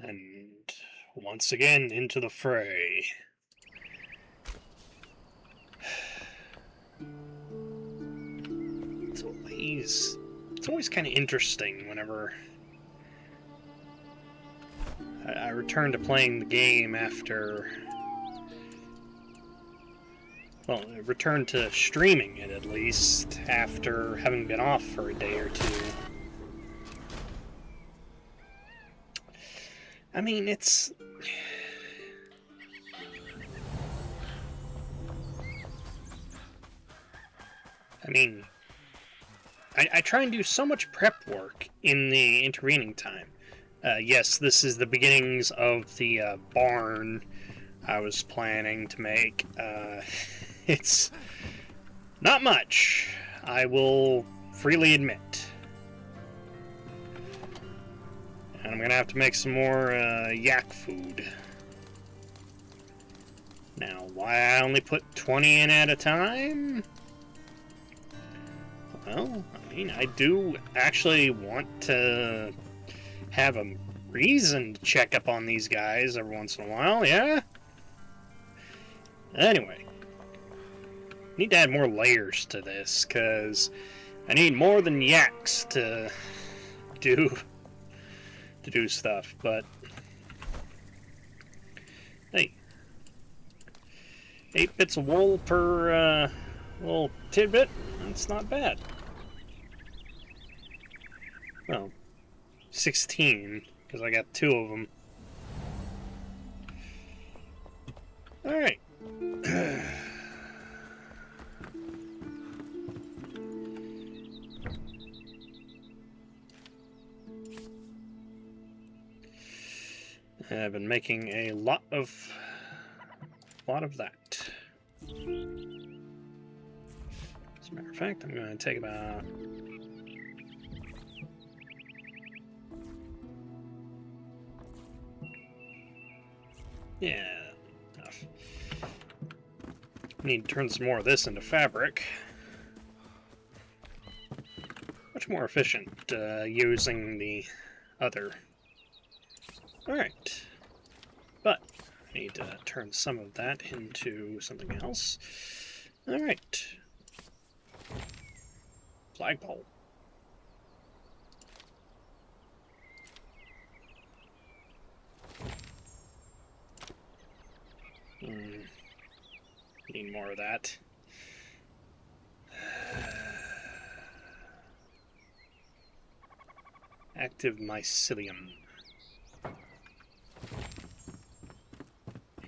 And once again into the fray. It's always kind of interesting whenever I return to playing the game after, well, I return to streaming it at least after having been off for a day or two. I mean, I try and do so much prep work in the intervening time. Yes, this is the beginnings of the barn I was planning to make. It's not much, I will freely admit. And I'm going to have to make some more yak food. Now, why I only put 20 in at a time? Well, I mean, I do actually want to have a reason to check up on these guys every once in a while, yeah? Anyway, need to add more layers to this, because I need more than yaks to do stuff, but hey, 8 bits of wool per little tidbit, that's not bad. Well, 16, because I got 2 of them. Alright. I've been making a lot of that. As a matter of fact, I'm going to take about enough. Need to turn some more of this into fabric. Much more efficient using the other. Alright. But I need to turn some of that into something else. Alright. Flagpole. Need more of that. Active mycelium.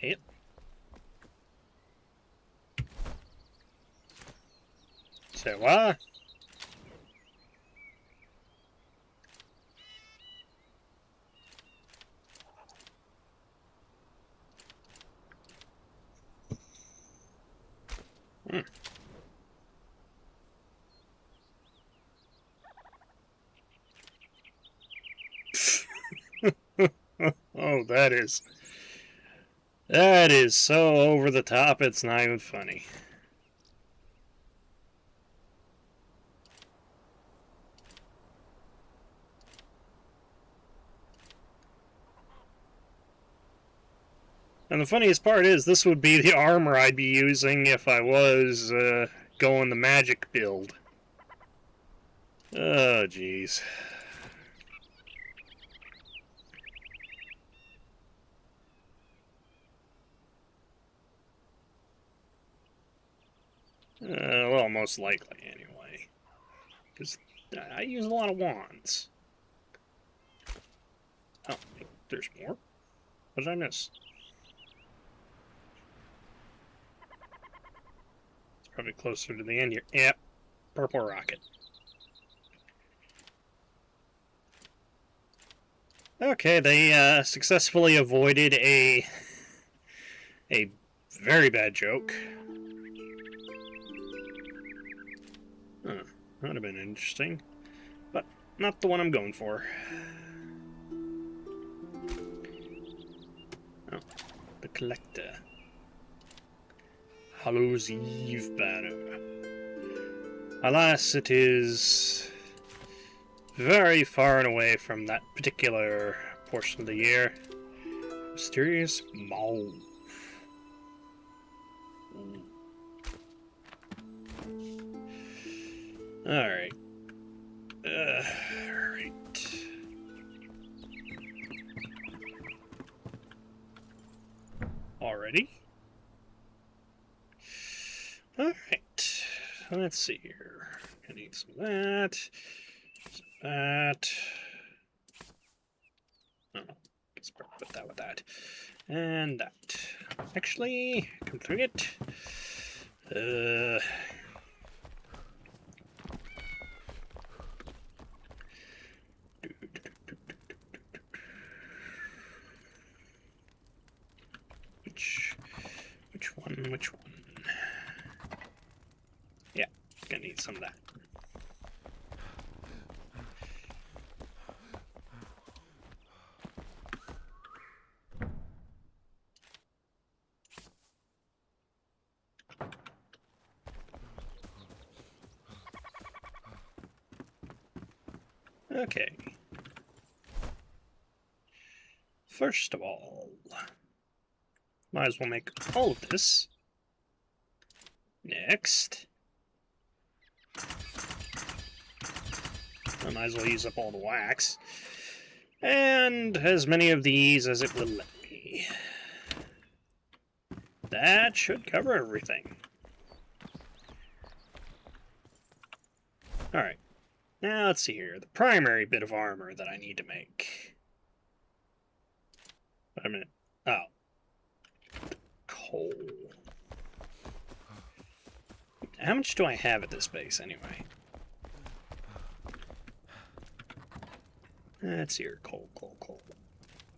Yep. So what? Oh, that is so over the top, it's not even funny. And the funniest part is, this would be the armor I'd be using if I was going the magic build. Oh, jeez. Well, most likely, anyway. Because I use a lot of wands. Oh, there's more? What did I miss? It's probably closer to the end here. Yep, purple rocket. Okay, they successfully avoided a very bad joke. Huh, that would have been interesting, but not the one I'm going for. Oh, the collector. Hallows Eve banner. Alas, it is very far and away from that particular portion of the year. Mysterious mauve. Alright. Alright. Already? Alright. Let's see here. I need some of that. Some of that. Oh, let's put that with that. And that. Actually, complete it. Which one? Yeah, gonna need some of that. Okay. First of all, might as well make all of this. Next. I might as well use up all the wax. And as many of these as it will let me. That should cover everything. Alright. Now let's see here. The primary bit of armor that I need to make. Wait a minute. Oh. Coal. How much do I have at this base, anyway? Let's see here. Coal.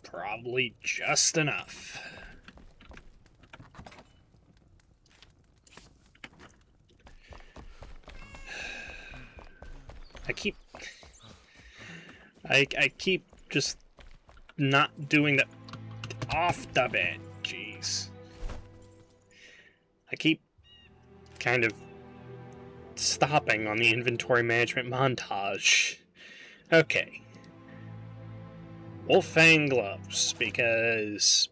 Probably just enough. I keep just not doing the off the bed. Jeez. I keep kind of stopping on the inventory management montage. Okay. Wolffang gloves, because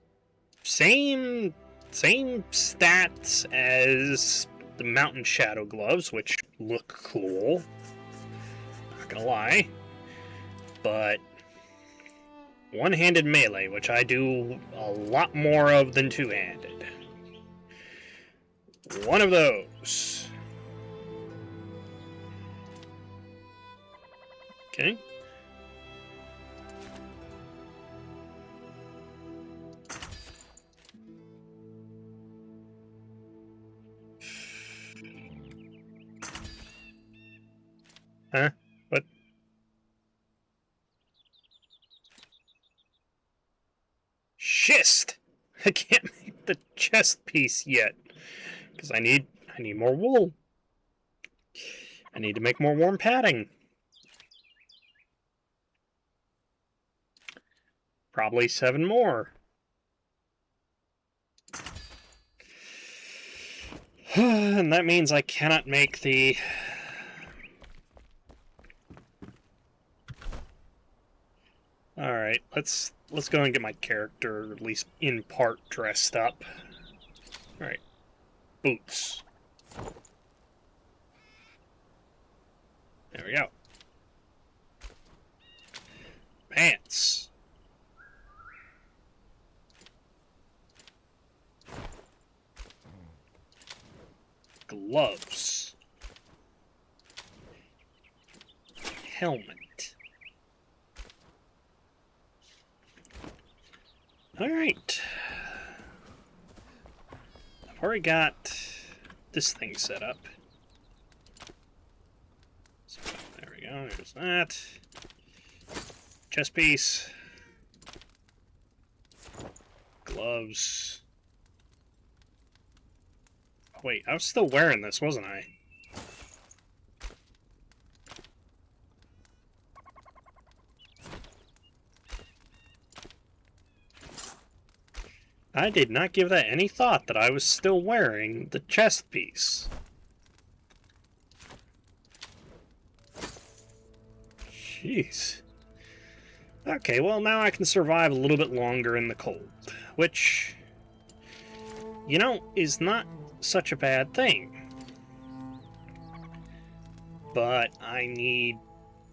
same stats as the Mountain Shadow gloves, which look cool. Not gonna lie. But one-handed melee, which I do a lot more of than two-handed. One of those. Okay. Huh? What? Schist! I can't make the chest piece yet. Because I need more wool. I need to make more warm padding. Probably 7 more. And that means I cannot make the... Alright, let's go and get my character, at least in part, dressed up. Alright. Boots. There we go. Pants. Gloves. Helmet. Alright. I've already got this thing set up. So, there we go, there's that. Chest piece. Gloves. Wait, I was still wearing this, wasn't I? I did not give that any thought that I was still wearing the chest piece. Jeez. Okay, well now I can survive a little bit longer in the cold, which, you know, is not such a bad thing. But I need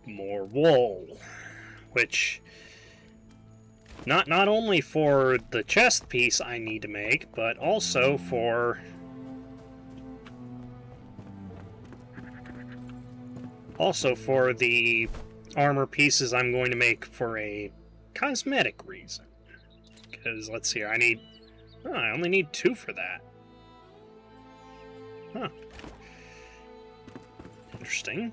more wool, which not only for the chest piece I need to make, but also for the armor pieces I'm going to make for a cosmetic reason. Because let's see, I only need 2 for that. Huh. Interesting.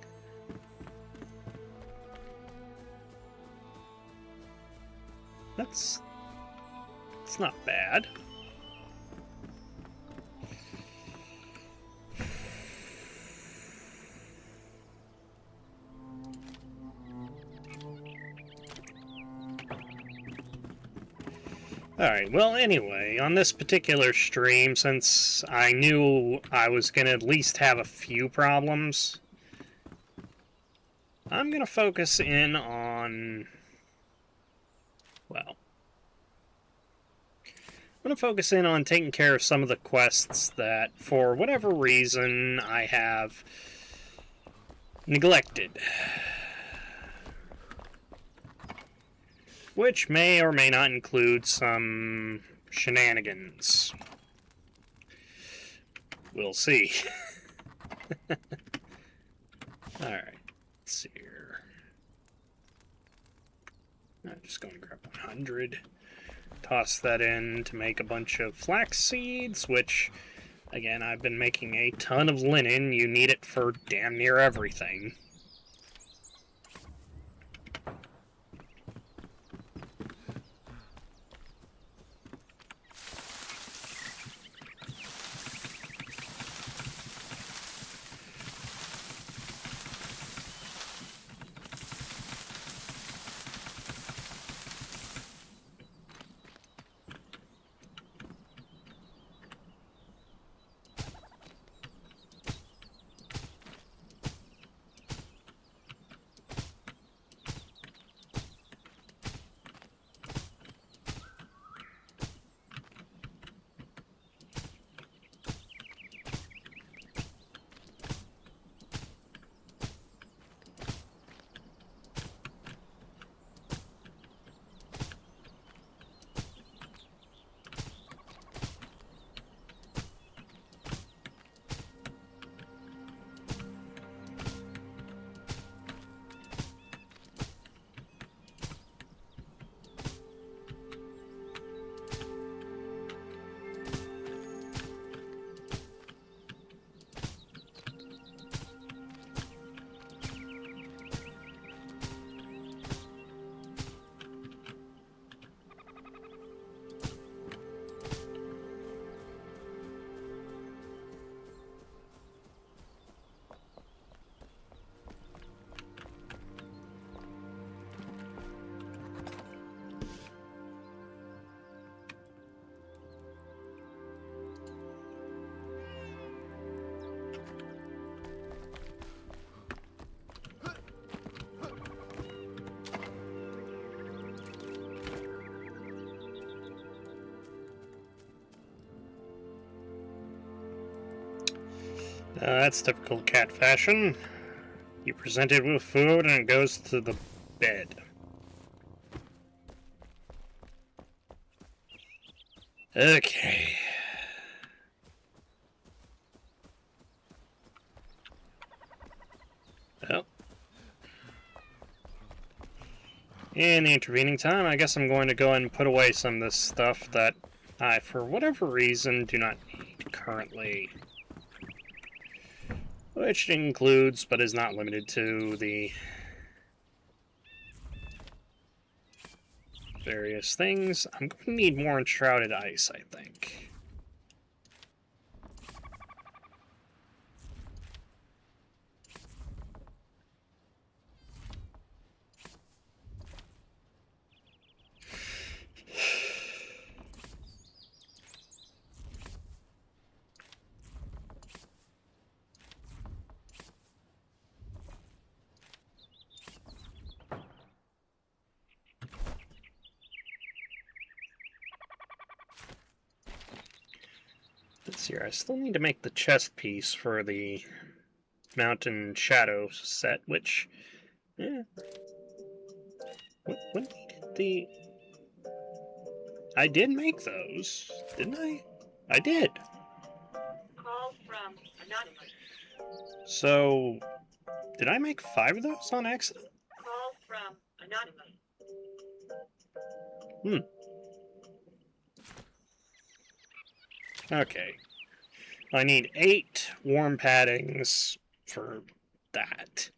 That's not bad. Alright, well, anyway, on this particular stream, since I knew I was going to at least have a few problems, I'm going to focus in on, well, I'm going to focus in on taking care of some of the quests that, for whatever reason, I have neglected. Which may or may not include some shenanigans. We'll see. Alright, let's see here. I'm just going to grab 100. Toss that in to make a bunch of flax seeds, which, again, I've been making a ton of linen. You need it for damn near everything. That's typical cat fashion. You present it with food and it goes to the bed. Okay. Well, in the intervening time, I guess I'm going to go ahead and put away some of this stuff that I, for whatever reason, do not need currently. Which includes, but is not limited to, the various things. I'm going to need more Enshrouded ice, I think. see here. I still need to make the chest piece for the Mountain Shadow set, which... Yeah. When did the... I did make those, didn't I? I did. Call from anonymous. So, did I make 5 of those on accident? Call from anonymous. Okay. I need 8 warm paddings for that.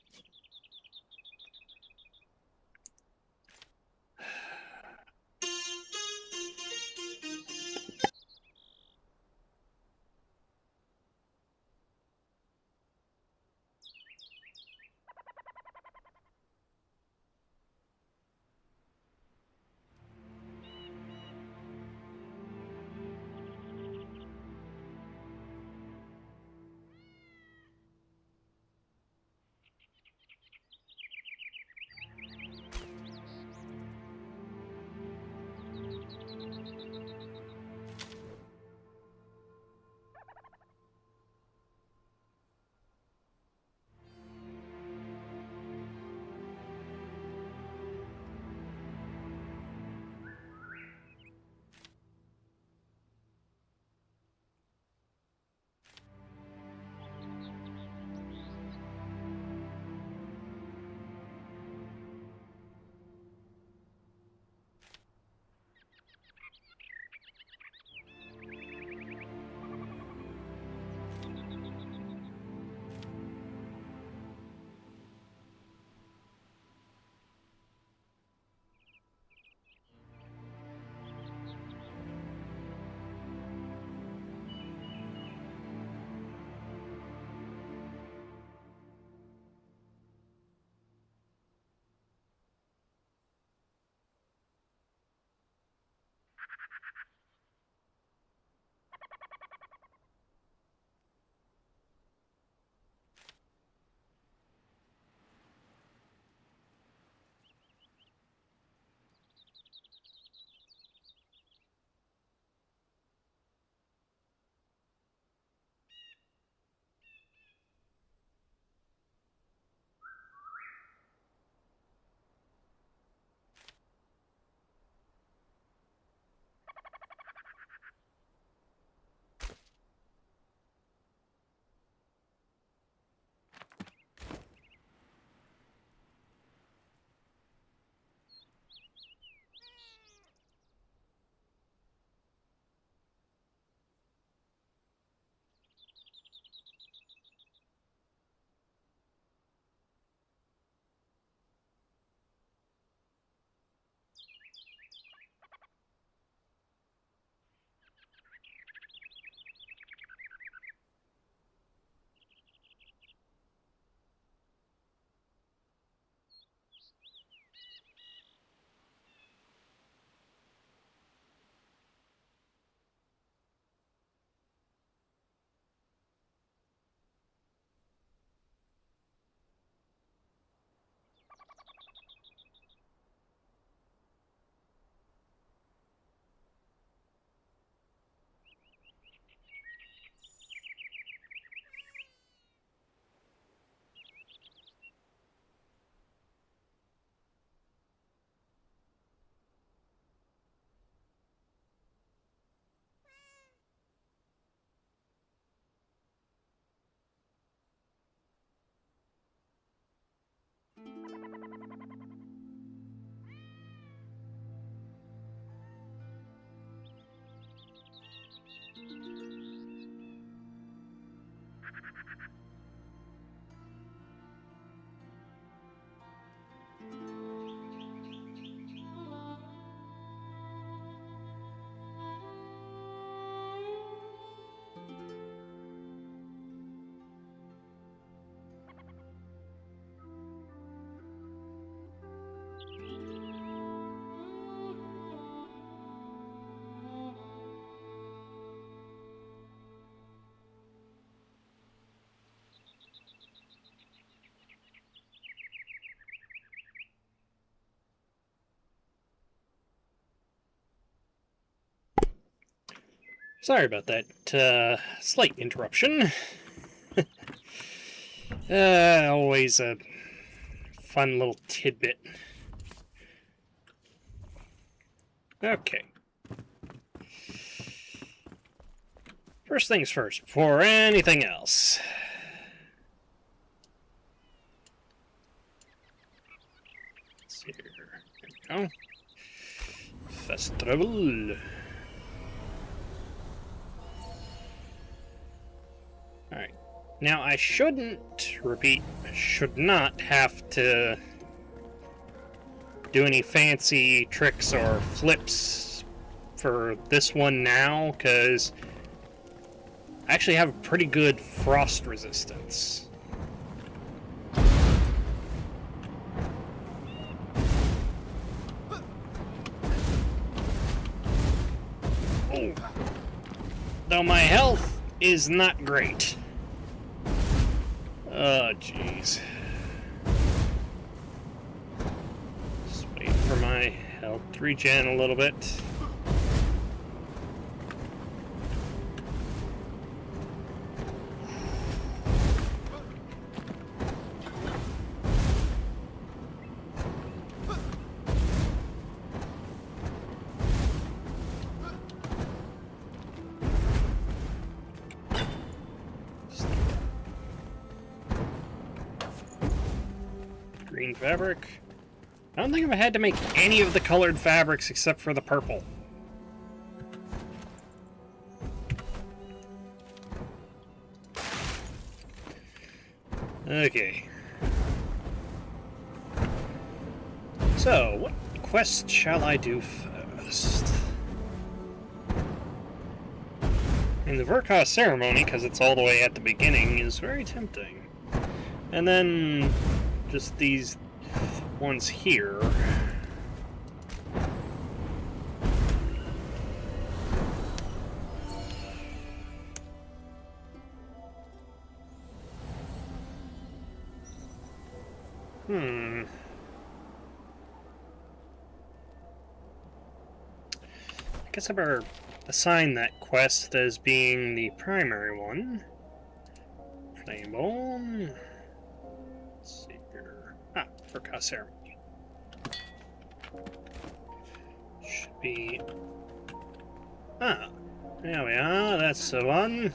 Sorry about that slight interruption. Always a fun little tidbit. Okay. First things first, before anything else. Let's see here. There we go. Festival. Alright. Now, I should not have to do any fancy tricks or flips for this one now, because I actually have a pretty good frost resistance. Oh. Though my health is not great. Oh, jeez. Just wait for my health to regen a little bit. Green fabric. I don't think I've had to make any of the colored fabrics except for the purple. Okay. So, what quest shall I do first? And the Verkos ceremony, because it's all the way at the beginning, is very tempting. And then just these ones here. I guess I better assign that quest as being the primary one. Flamebone. Let's see here. Verkos ceremony. Should be. There we are. That's the one.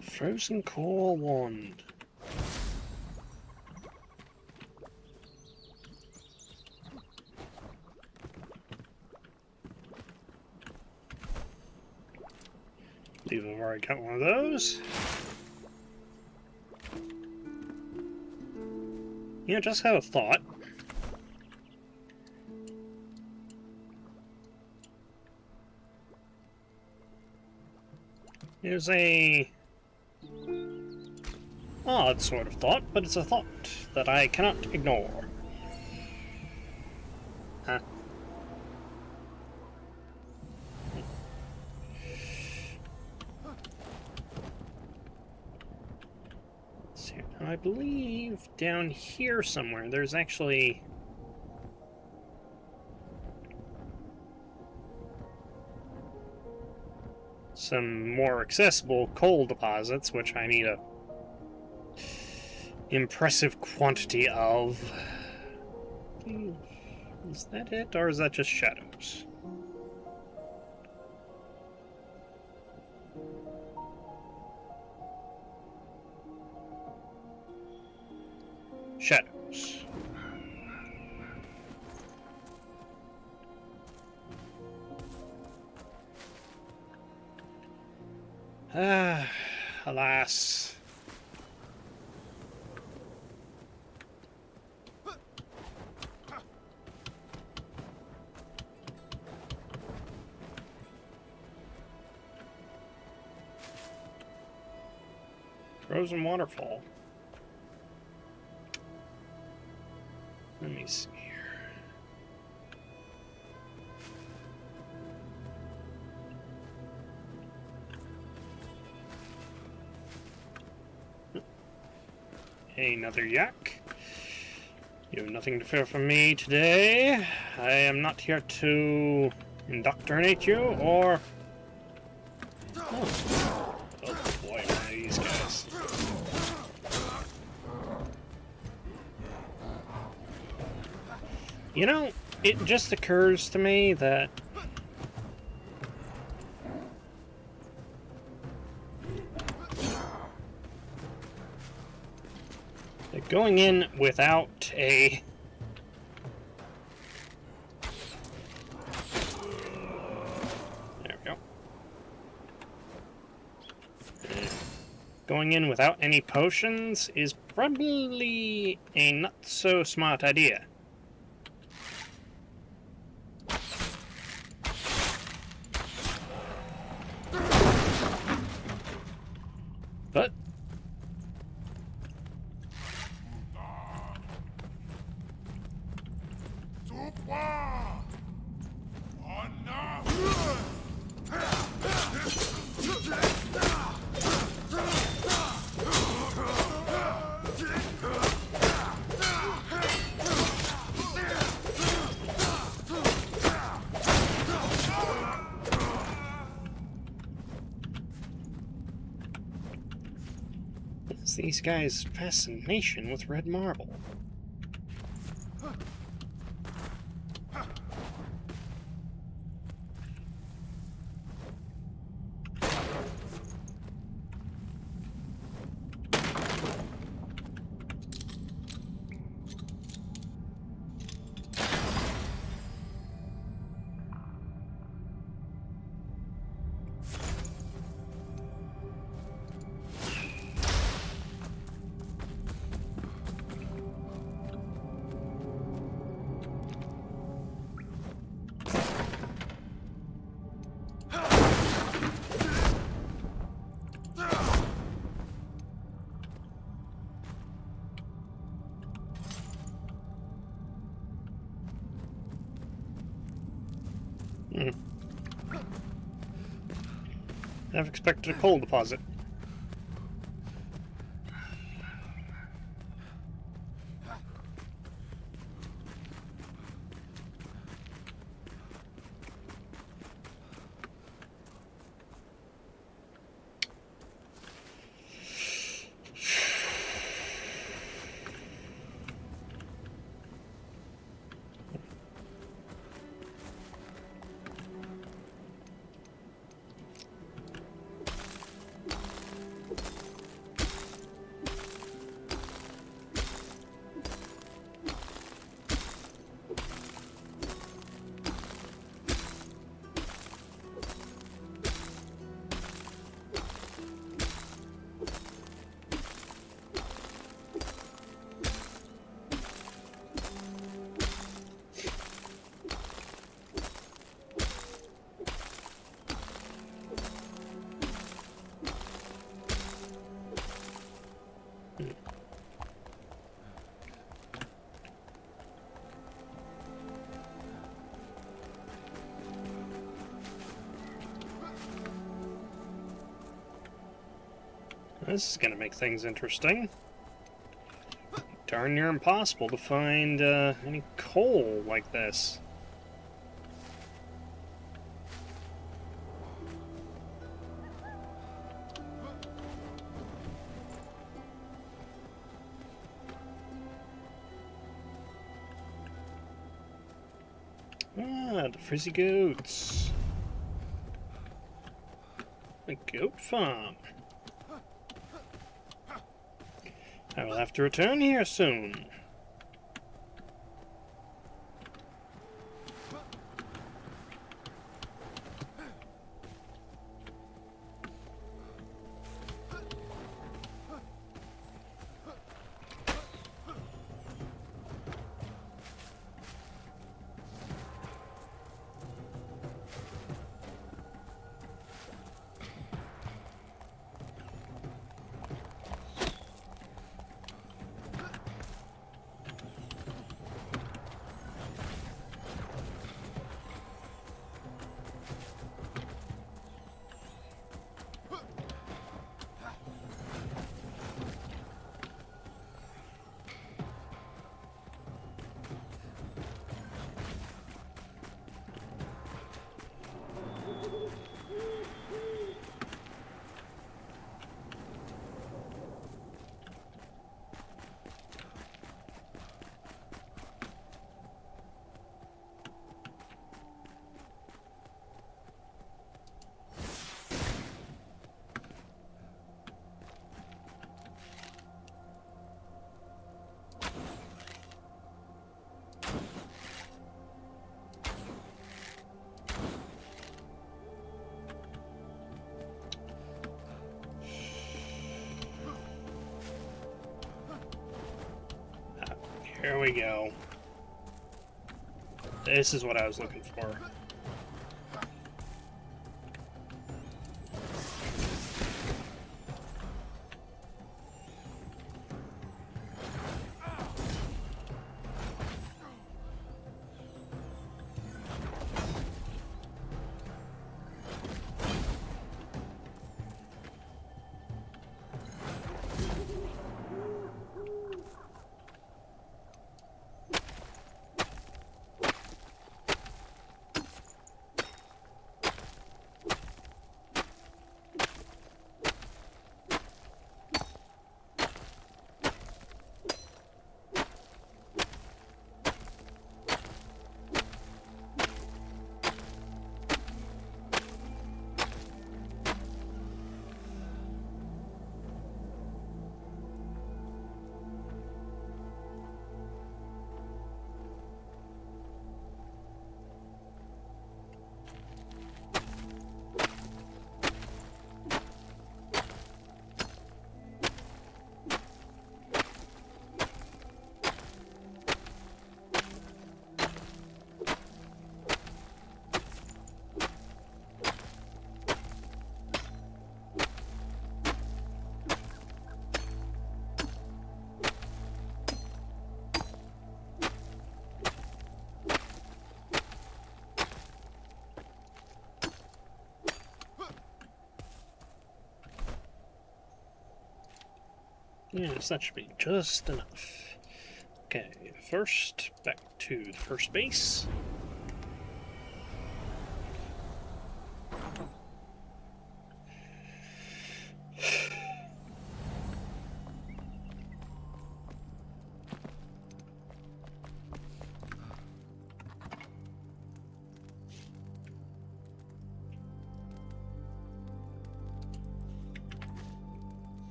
Frozen Core Wand. I believe I've already got one of those. You know, just had a thought. There's a odd sort of thought, but it's a thought that I cannot ignore. Huh? Let's see. I believe down here somewhere there's actually some more accessible coal deposits, which I need a impressive quantity of. Is that it, or is that just shadows? Shadows. Ah, alas. Frozen waterfall. Let me see here. Another yak. You have nothing to fear from me today. I am not here to indoctrinate you or... Oh, boy, one of these guys. You know, it just occurs to me that going in without a... There we go. Going in without any potions is probably a not so smart idea. But it's these guys' fascination with red marble. I've expected a coal deposit. This is gonna make things interesting. Darn near impossible to find any coal like this. Ah, the frizzy goats. A goat farm. I will have to return here soon. Here we go. This is what I was looking for. Yes, that should be just enough. Okay, first, back to the first base.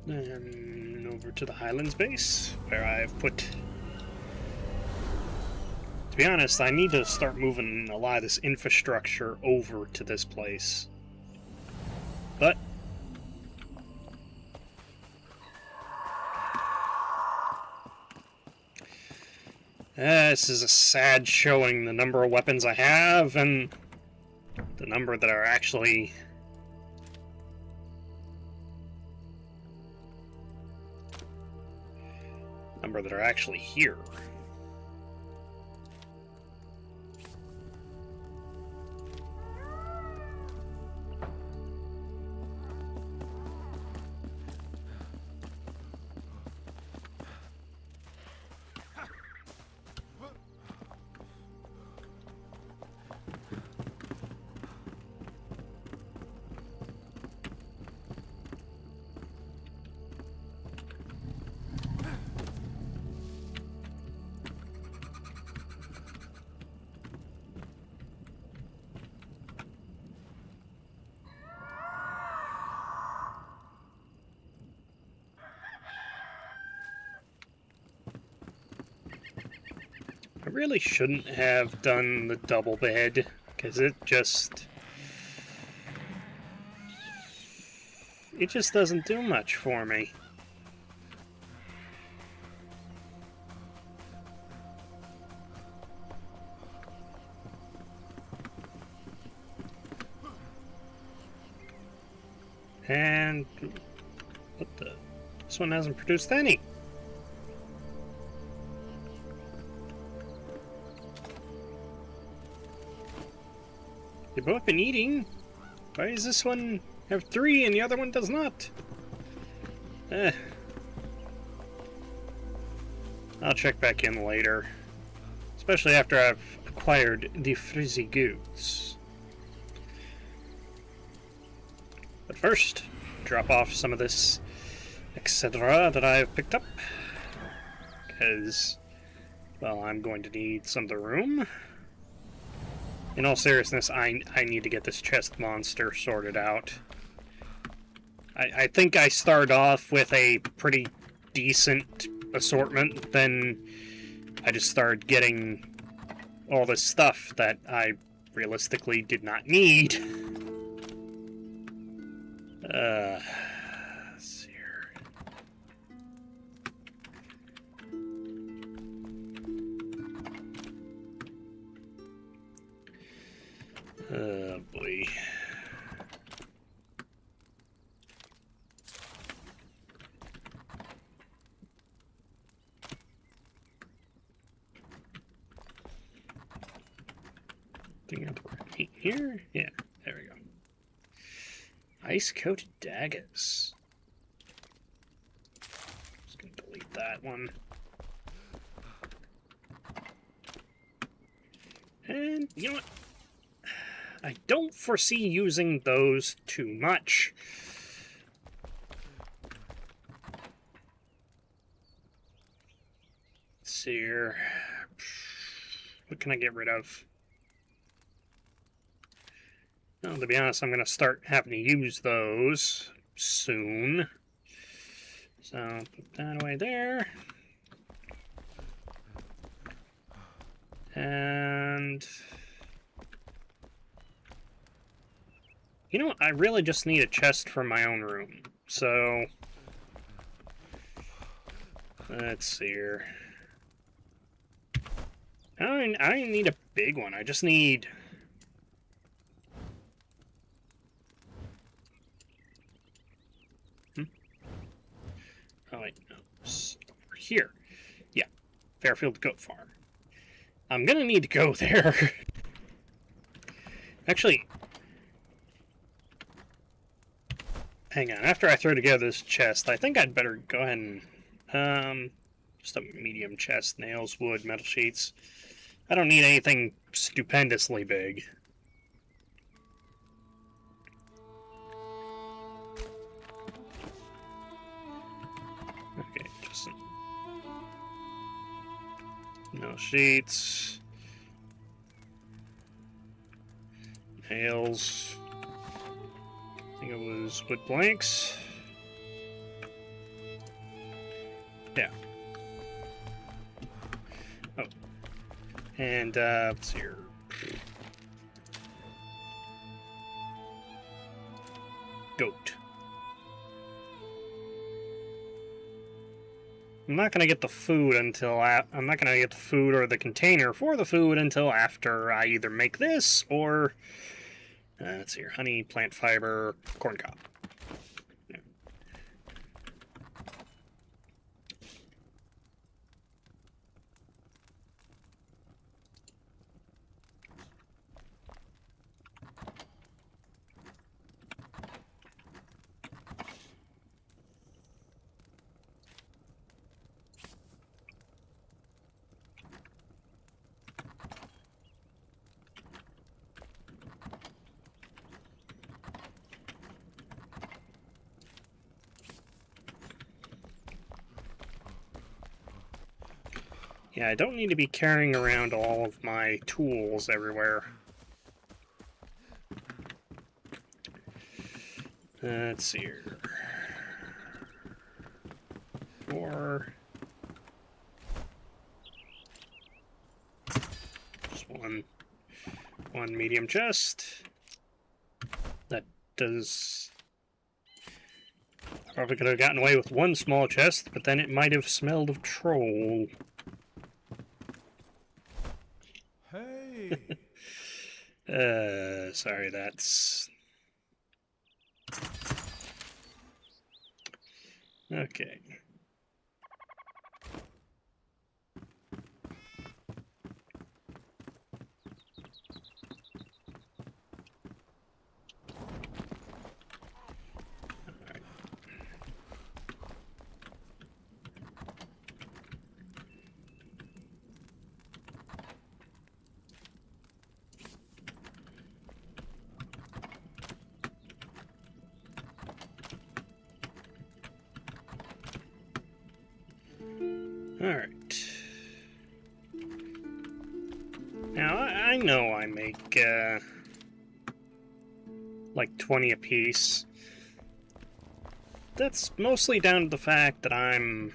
Then over to the Highlands base, where I've put... To be honest, I need to start moving a lot of this infrastructure over to this place. But... this is a sad showing, the number of weapons I have, and the number that are actually... here. really shouldn't have done the double bed, because it just doesn't do much for me. And what the? This one hasn't produced any. They've both been eating. Why does this one have 3 and the other one does not? I'll check back in later. Especially after I've acquired the frizzy goods. But first, drop off some of this etc. that I've picked up. Because, well, I'm going to need some of the room. In all seriousness, I need to get this chest monster sorted out. I think I started off with a pretty decent assortment, then I just started getting all this stuff that I realistically did not need. Let's see here. Oh boy. Thing at the right here? Yeah, there we go. Ice-coated daggers. Just gonna delete that one. And you know what? I don't foresee using those too much. Let's see here. What can I get rid of? Well, to be honest, I'm going to start having to use those soon. So, put that away there. And you know what? I really just need a chest for my own room. So, let's see here. I don't need a big one. I just need... Oh, wait, no. It's over here. Yeah. Fairfield Goat Farm. I'm gonna need to go there. Actually, hang on. After I throw together this chest, I think I'd better go ahead and... just a medium chest. Nails, wood, metal sheets. I don't need anything stupendously big. Okay, just some... No sheets. Nails. I think it was wood planks. Yeah. Oh. And, let's see here. Goat. I'm not gonna get the food until I'm not gonna get the food or the container for the food until after I either make this or let's see here, honey, plant fiber, corn cob. Yeah. Yeah, I don't need to be carrying around all of my tools everywhere. Let's see here. 4. One medium chest. That does... Probably could have gotten away with one small chest, but then it might have smelled of troll. Hey! Sorry, that's... Okay. Alright. Now, I know I make, like 20 apiece. That's mostly down to the fact that I'm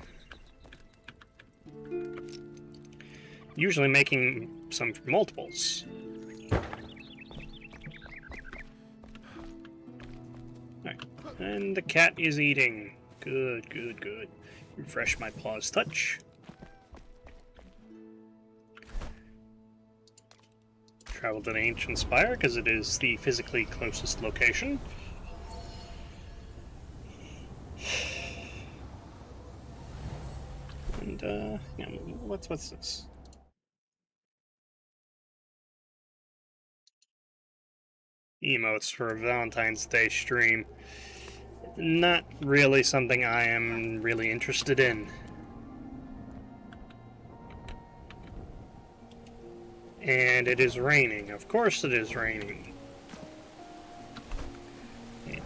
usually making some for multiples. Alright, and the cat is eating. Good, good, good. Refresh my paw's touch. Travel to the Ancient Spire, because it is the physically closest location. And, yeah, what's this? Emotes for a Valentine's Day stream. Not really something I am really interested in. And it is raining. Of course it is raining. Yeah.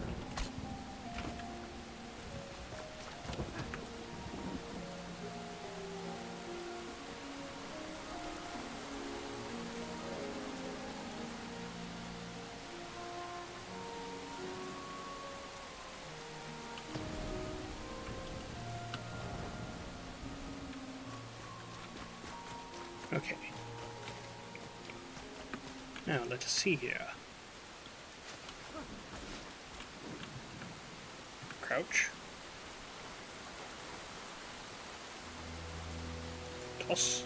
Okay. Now, let's see here. Crouch. Toss.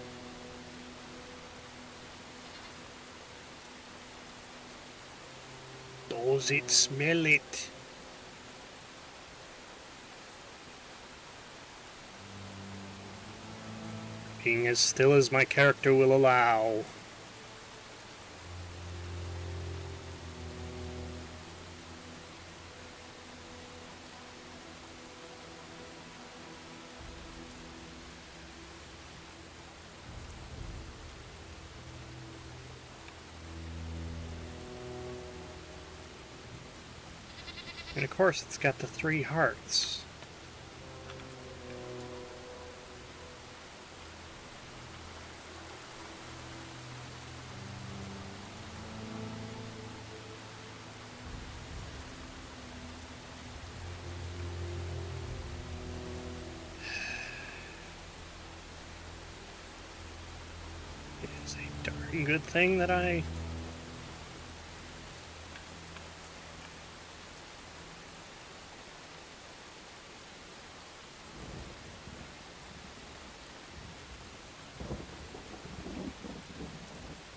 Does it smell it? Being as still as my character will allow. And of course it's got the 3 hearts. It is a darn good thing that I...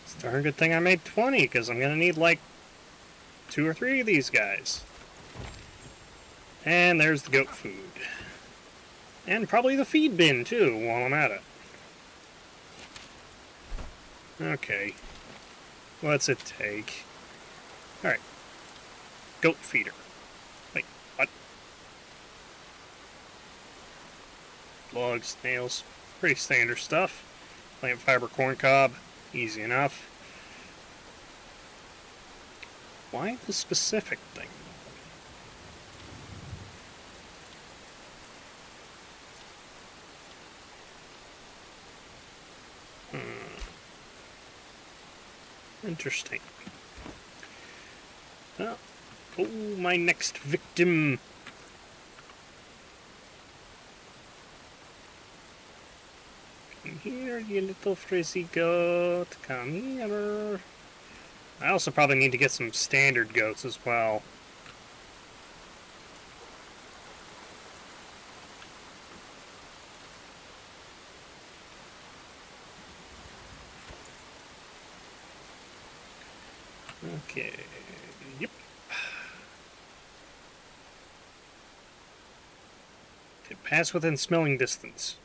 It's a darn good thing I made 20, because I'm gonna need like 2 or 3 of these guys. And there's the goat food. And probably the feed bin, too, while I'm at it. Okay. What's it take? Alright. Goat feeder. Wait, what? Logs, nails. Pretty standard stuff. Plant fiber corn cob. Easy enough. Why the specific thing? Interesting. Oh, my next victim. here, you little frizzy goat. Come here. I also probably need to get some standard goats as well. Okay, yep. Okay, pass within smelling distance.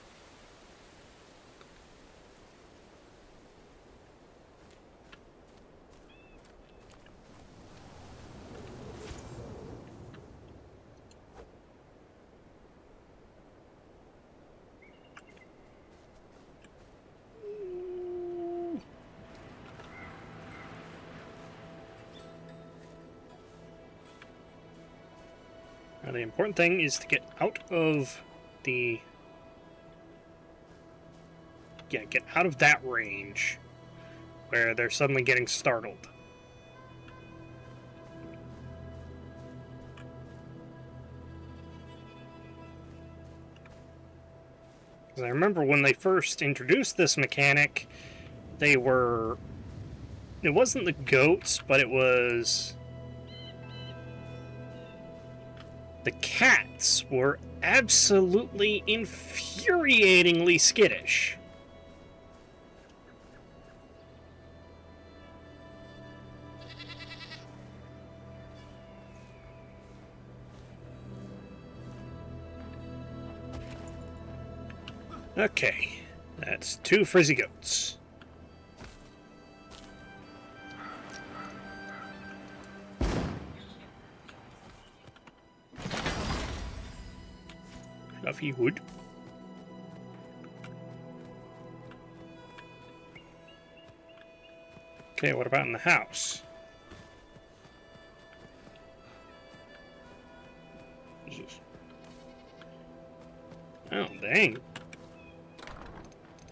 Now, the important thing is to get out of the... Yeah, get out of that range where they're suddenly getting startled. Because I remember when they first introduced this mechanic, they were... It wasn't the goats, but it was... The cats were absolutely infuriatingly skittish. Okay, that's 2 frizzy goats. Fluffy wood. Okay, what about in the house? Oh, dang.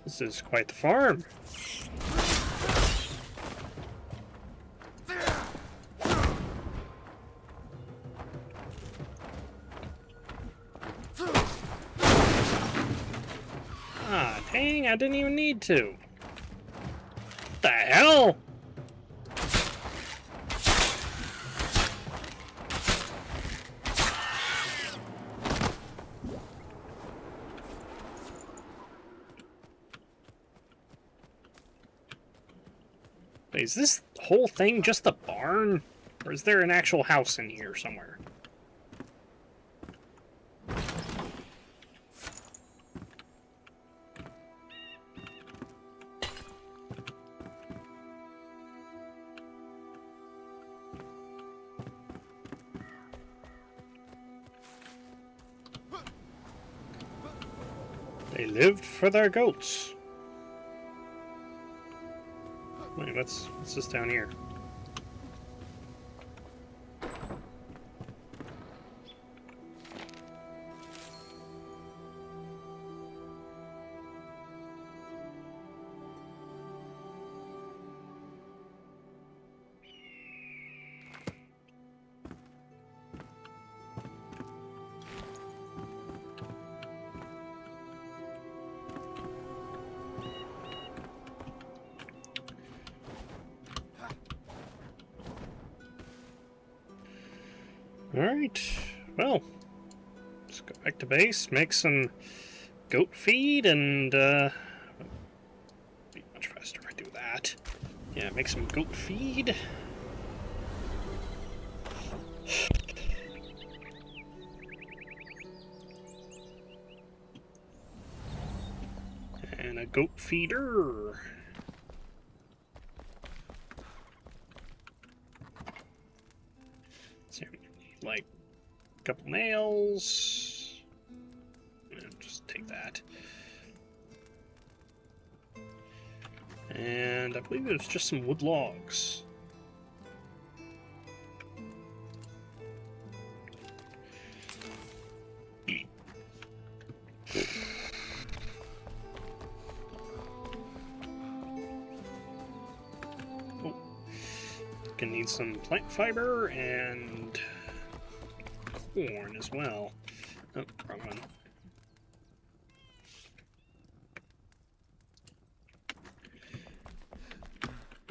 This is quite the farm. Ah, dang, I didn't even need to. What the hell? Wait, is this whole thing just a barn? Or is there an actual house in here somewhere? They lived for their goats. Wait, what's this down here? Alright, well, let's go back to base, make some goat feed, and, be much faster if I do that. Yeah, make some goat feed. And a goat feeder. So, like a couple nails. And just take that. And I believe there's just some wood logs. Oh, gonna need some plant fiber and corn as well. Oh, wrong one.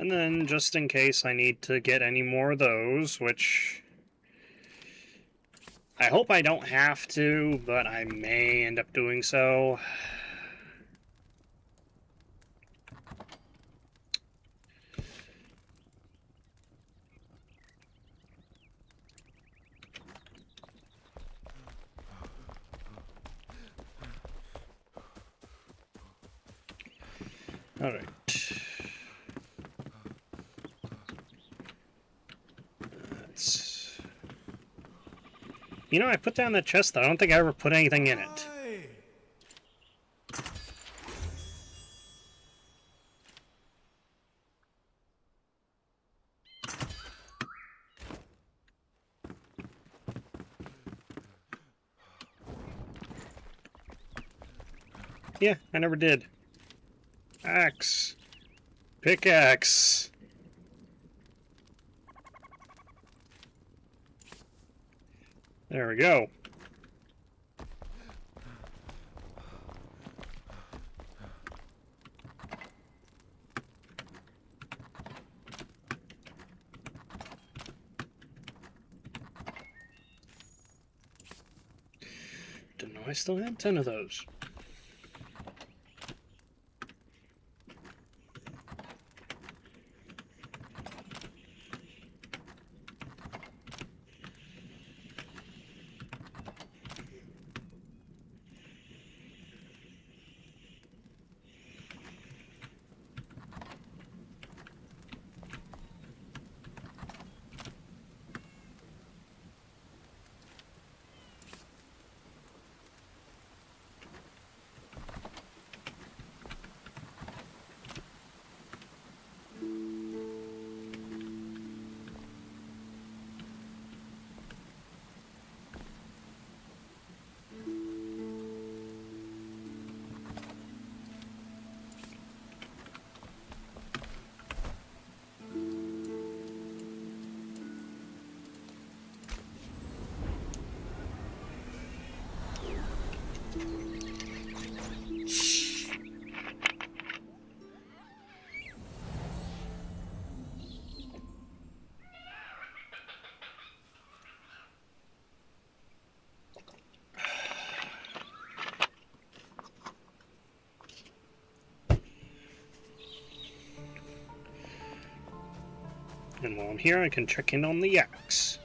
And then, just in case I need to get any more of those, which I hope I don't have to, but I may end up doing so. Alright. Let's... You know, I put down that chest, though. I don't think I ever put anything in it. Hey. Yeah, I never did. Axe. Pickaxe. There we go. Didn't know I still had 10 of those. And while I'm here, I can check in on the axe.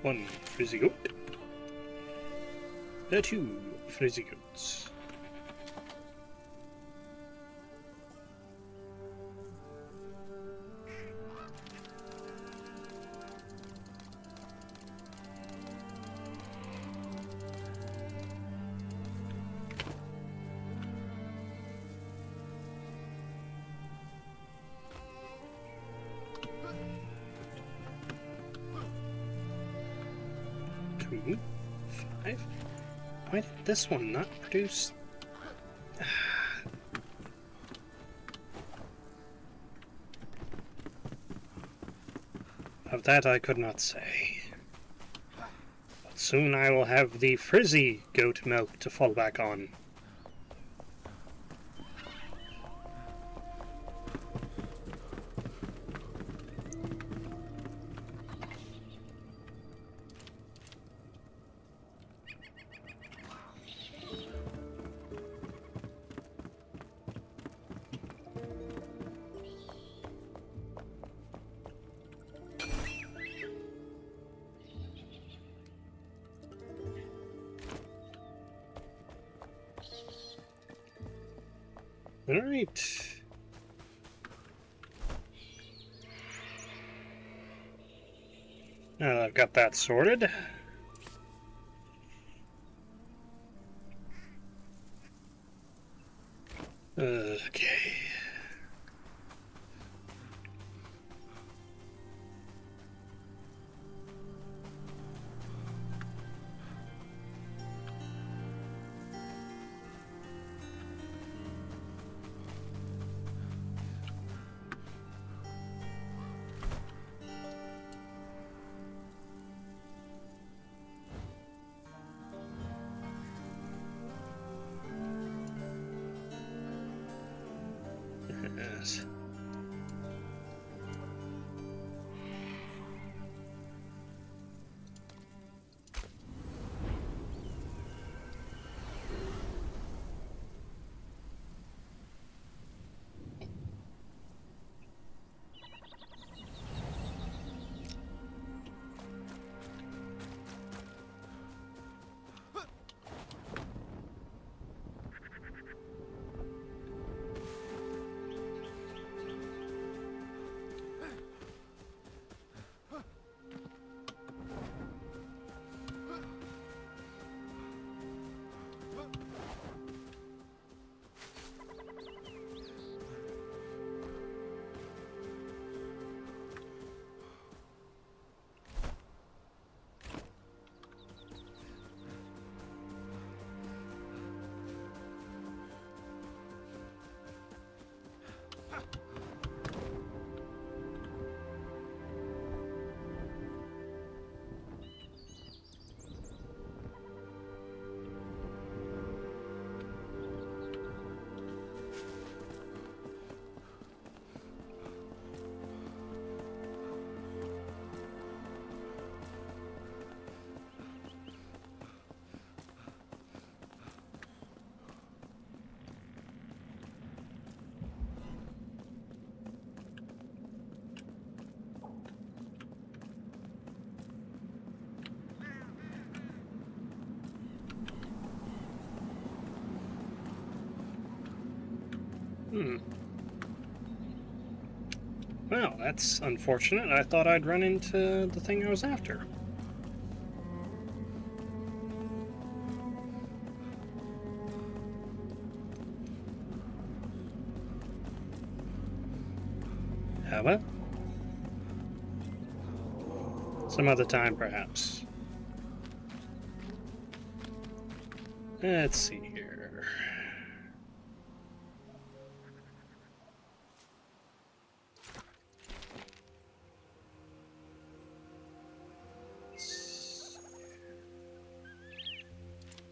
One frizzy goat. Two frizzy goats. Two, 5. Why did this one not produce? Of that I could not say. But soon I will have the frizzy goat milk to fall back on. Alright. Now that I've got that sorted. Okay. is. Well, that's unfortunate. I thought I'd run into the thing I was after. How about? Some other time, perhaps. Let's see here.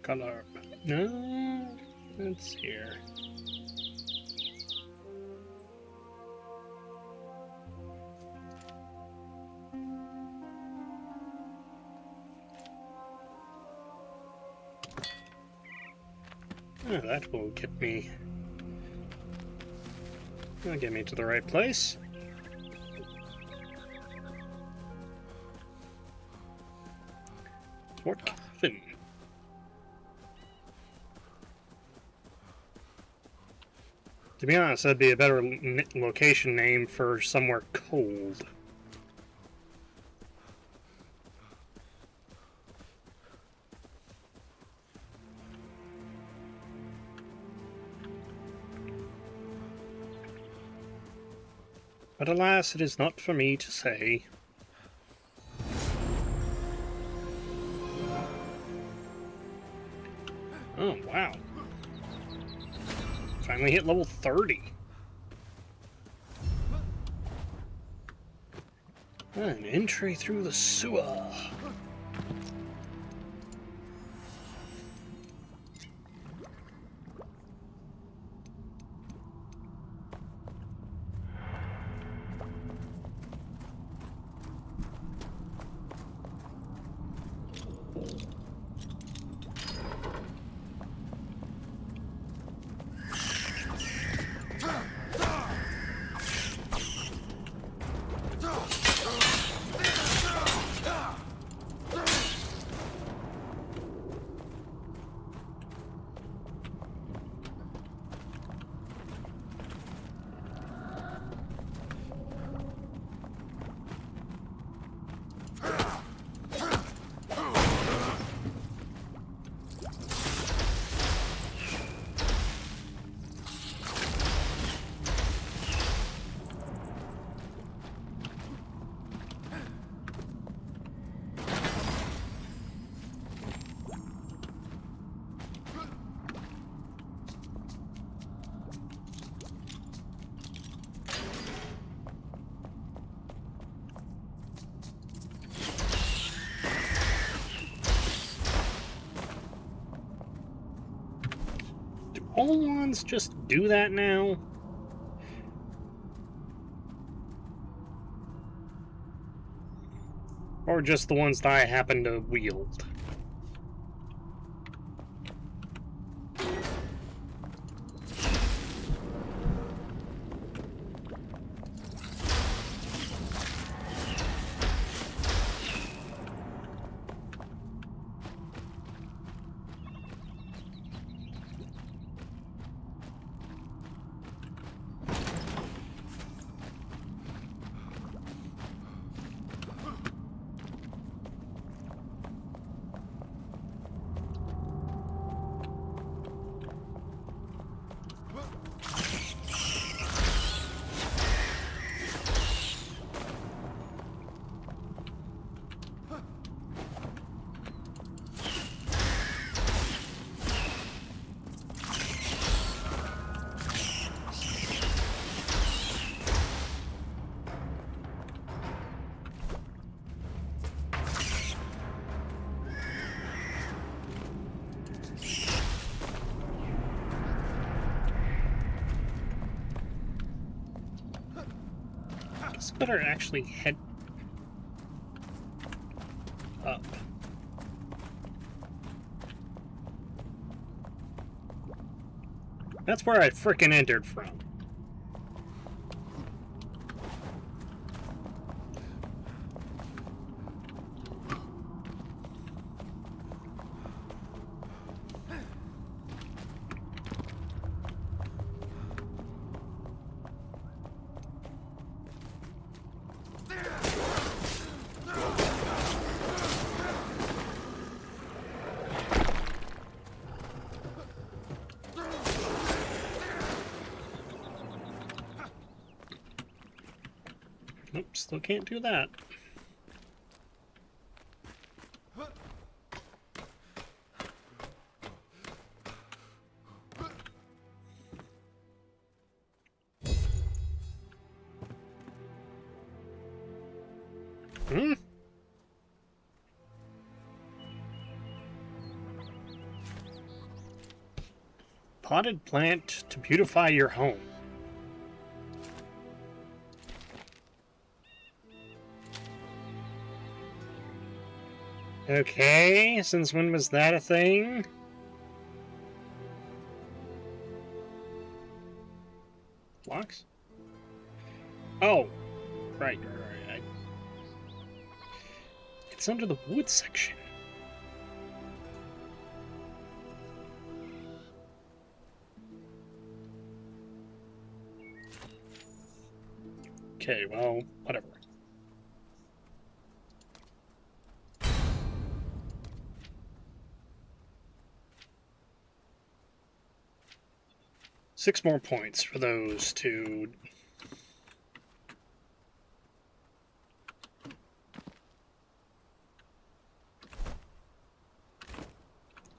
Color. No, it's here. Oh, that will get me. That'll get me to the right place. Fort Coffin. To be honest, that'd be a better location name for somewhere cold. But alas, it is not for me to say. Oh, wow. Finally hit level 30. An entry through the sewer. All wands just do that now? or just the ones that I happen to wield? Guess I better actually head up. That's where I frickin' entered from. Nope, still can't do that. Hmm? Potted plant to beautify your home. Okay, since when was that a thing? Blocks? Oh, right. It's under the wood section. Okay, well, whatever. Six more points for those two.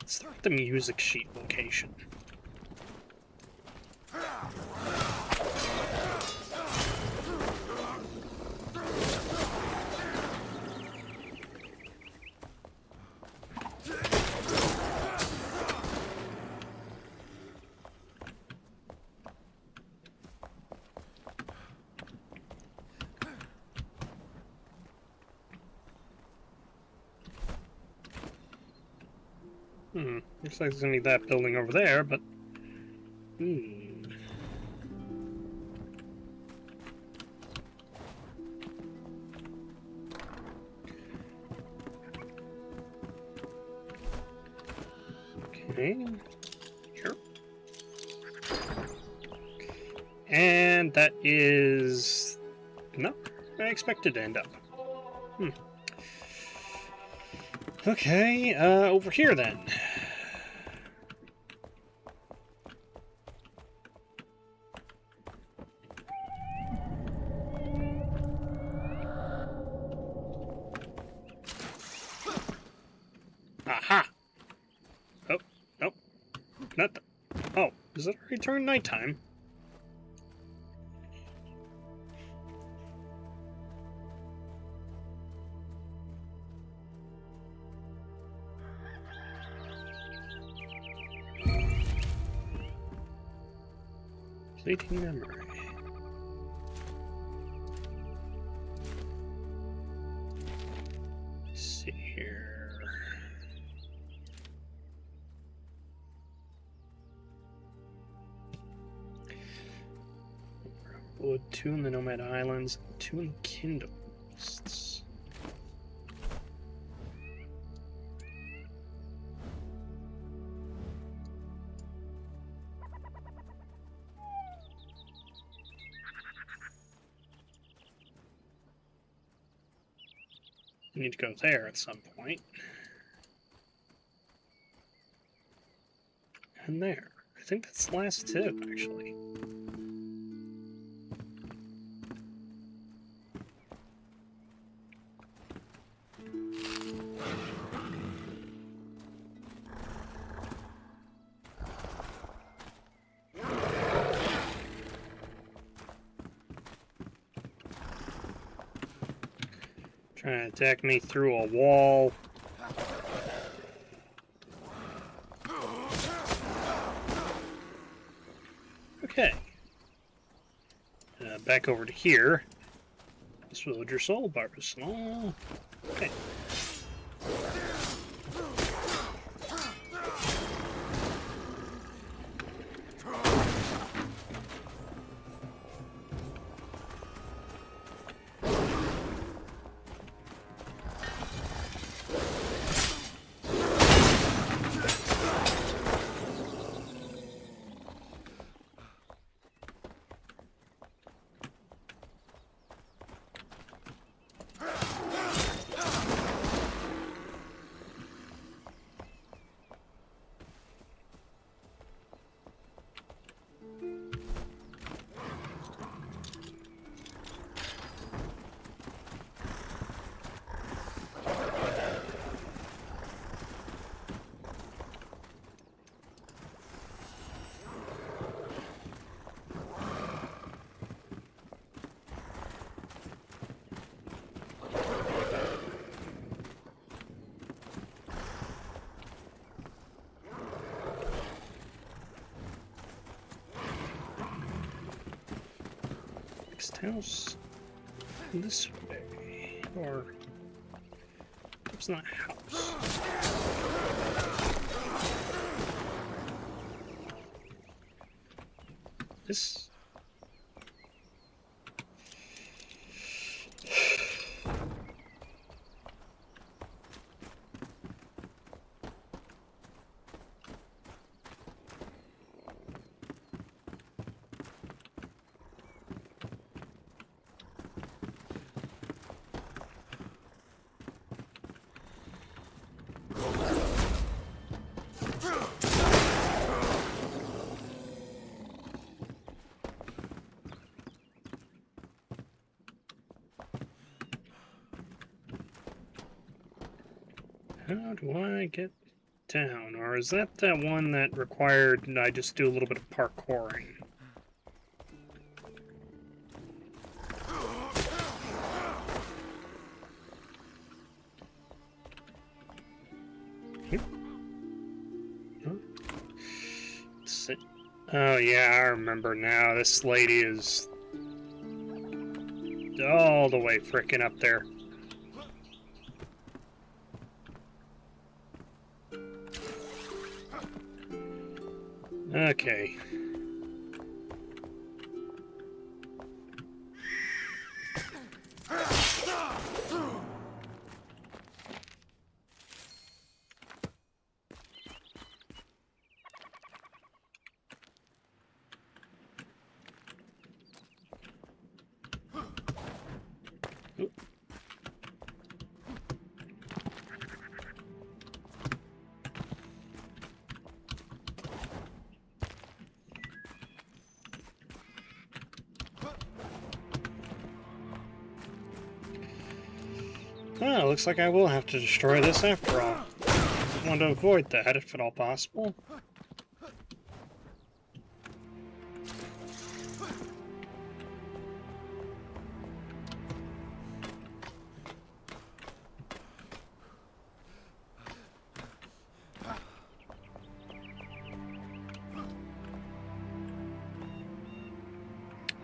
Let's start at the music sheet location. Looks like there's gonna be that building over there, but... Okay. Here. And that is... not where I expected to end up. Okay, over here then. Aha! Oh, nope. Not the... Oh, is it already turned nighttime? Fleeting memory. 2 in the Nomad Islands, 2 in the Kindle Wastes. I need to go there at some point. And there. I think that's the last 2, actually. Trying to attack me through a wall. Okay. Back over to here. This will load your soul bars. Oh, okay. House this way, or it's not house. This. How do I get down? Or is that that one that required I just do a little bit of parkouring? Oh yeah, I remember now. This lady is all the way frickin' up there. Okay. Well, looks like I will have to destroy this after all. I want to avoid that if at all possible.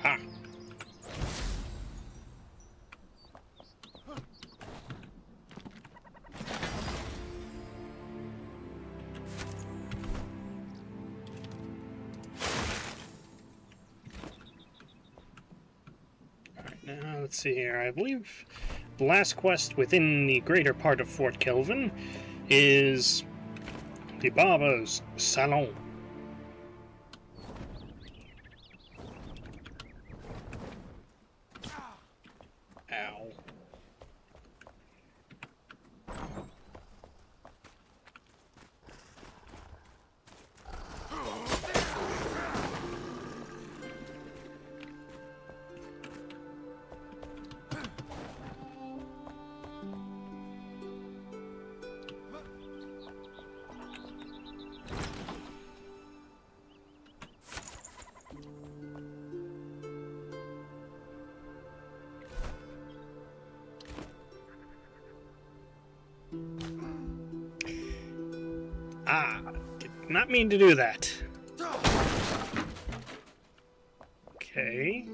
Ha! let's see here. I believe the last quest within the greater part of Fort Kelvin is the Barber's Salon. Ow. Ah, did not mean to do that. Okay.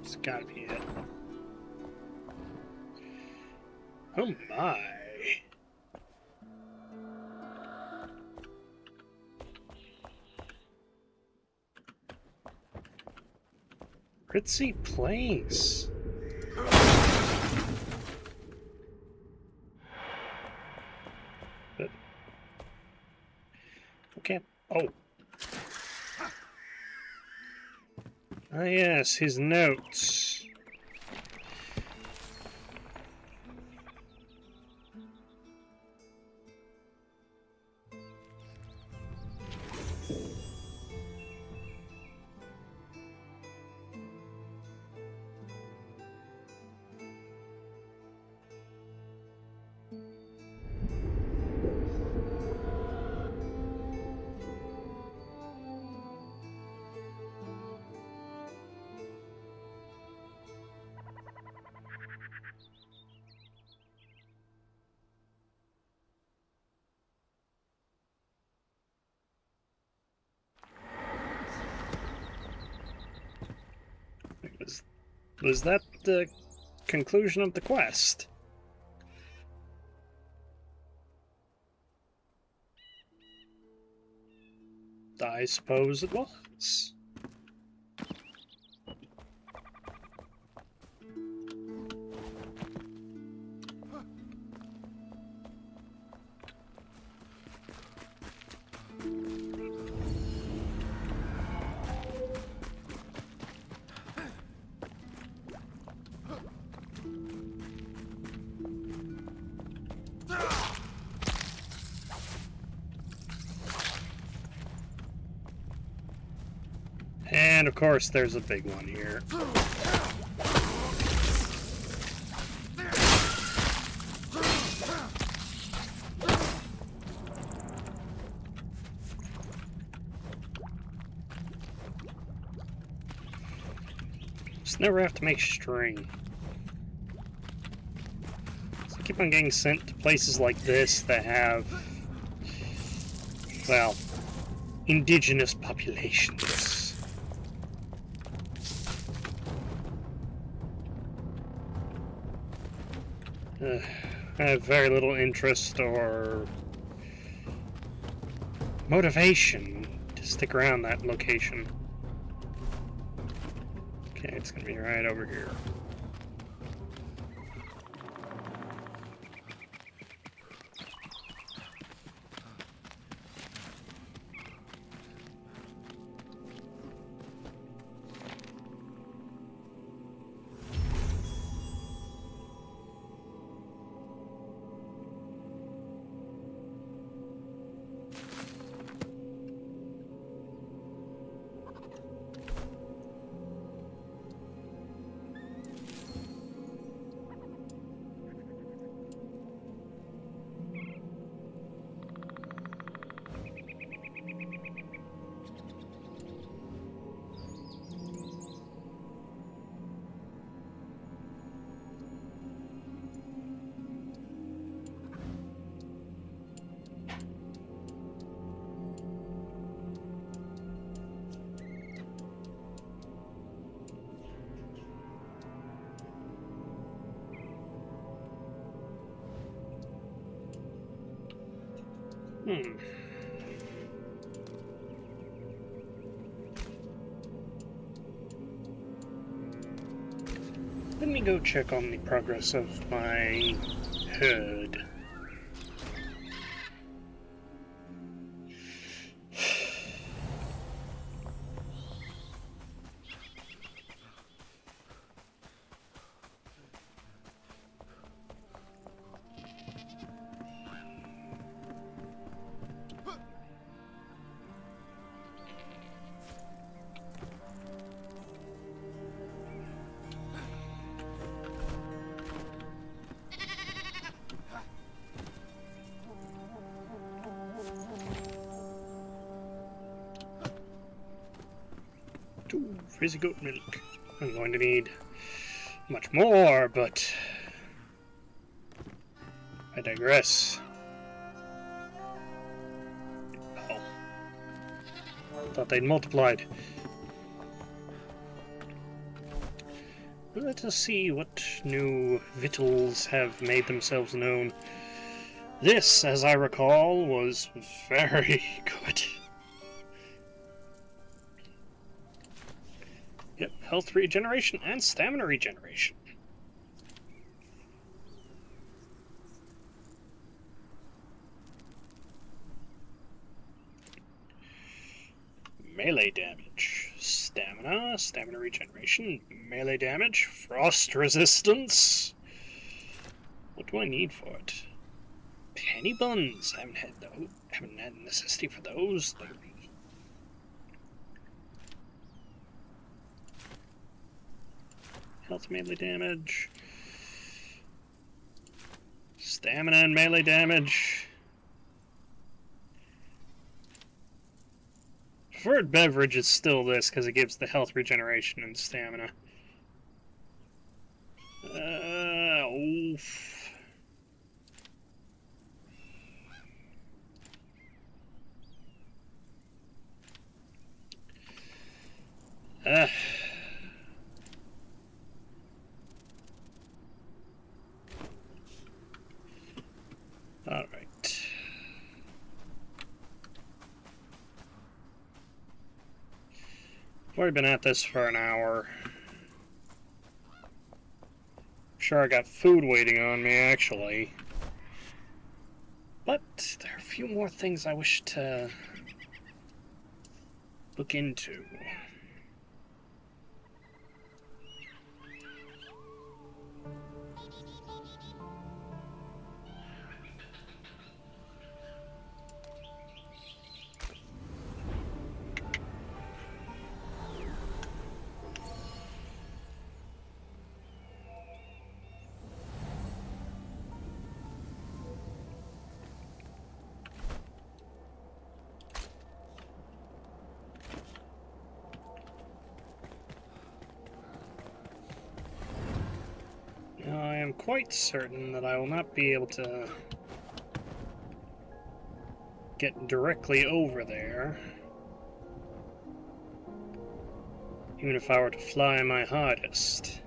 It's gotta be it. Oh my. Ritzy Place. But okay. Oh. Ah yes, his notes. Was that the conclusion of the quest? I suppose it was. And of course, there's a big one here. Just never have to make string. So I keep on getting sent to places like this that have, well, indigenous populations. I have very little interest or motivation to stick around that location. Okay, it's gonna be right over here. Hmm. Let me go check on the progress of my herd. Ooh, frizzy goat milk. I'm going to need much more, but I digress. Oh. Thought they'd multiplied. Let us see what new victuals have made themselves known. This, as I recall, was very good. Yep, health regeneration and stamina regeneration. Melee damage, stamina, stamina regeneration, melee damage, frost resistance. What do I need for it? Penny buns. I haven't had necessity for those lately. Health melee damage, stamina and melee damage. Preferred beverage is still this because it gives the health regeneration and stamina. Oof. Alright. I've already been at this for an hour. I'm sure I got food waiting on me, actually. But there are a few more things I wish to look into. I am quite certain that I will not be able to get directly over there, even if I were to fly my hardest.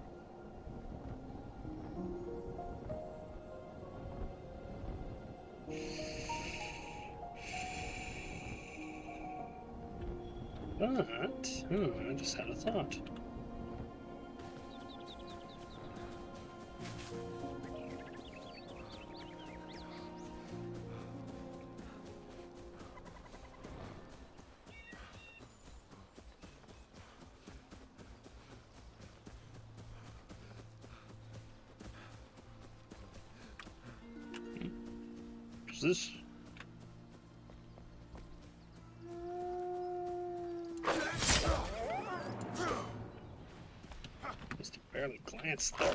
But, I just had a thought. What's this? Just barely glanced there.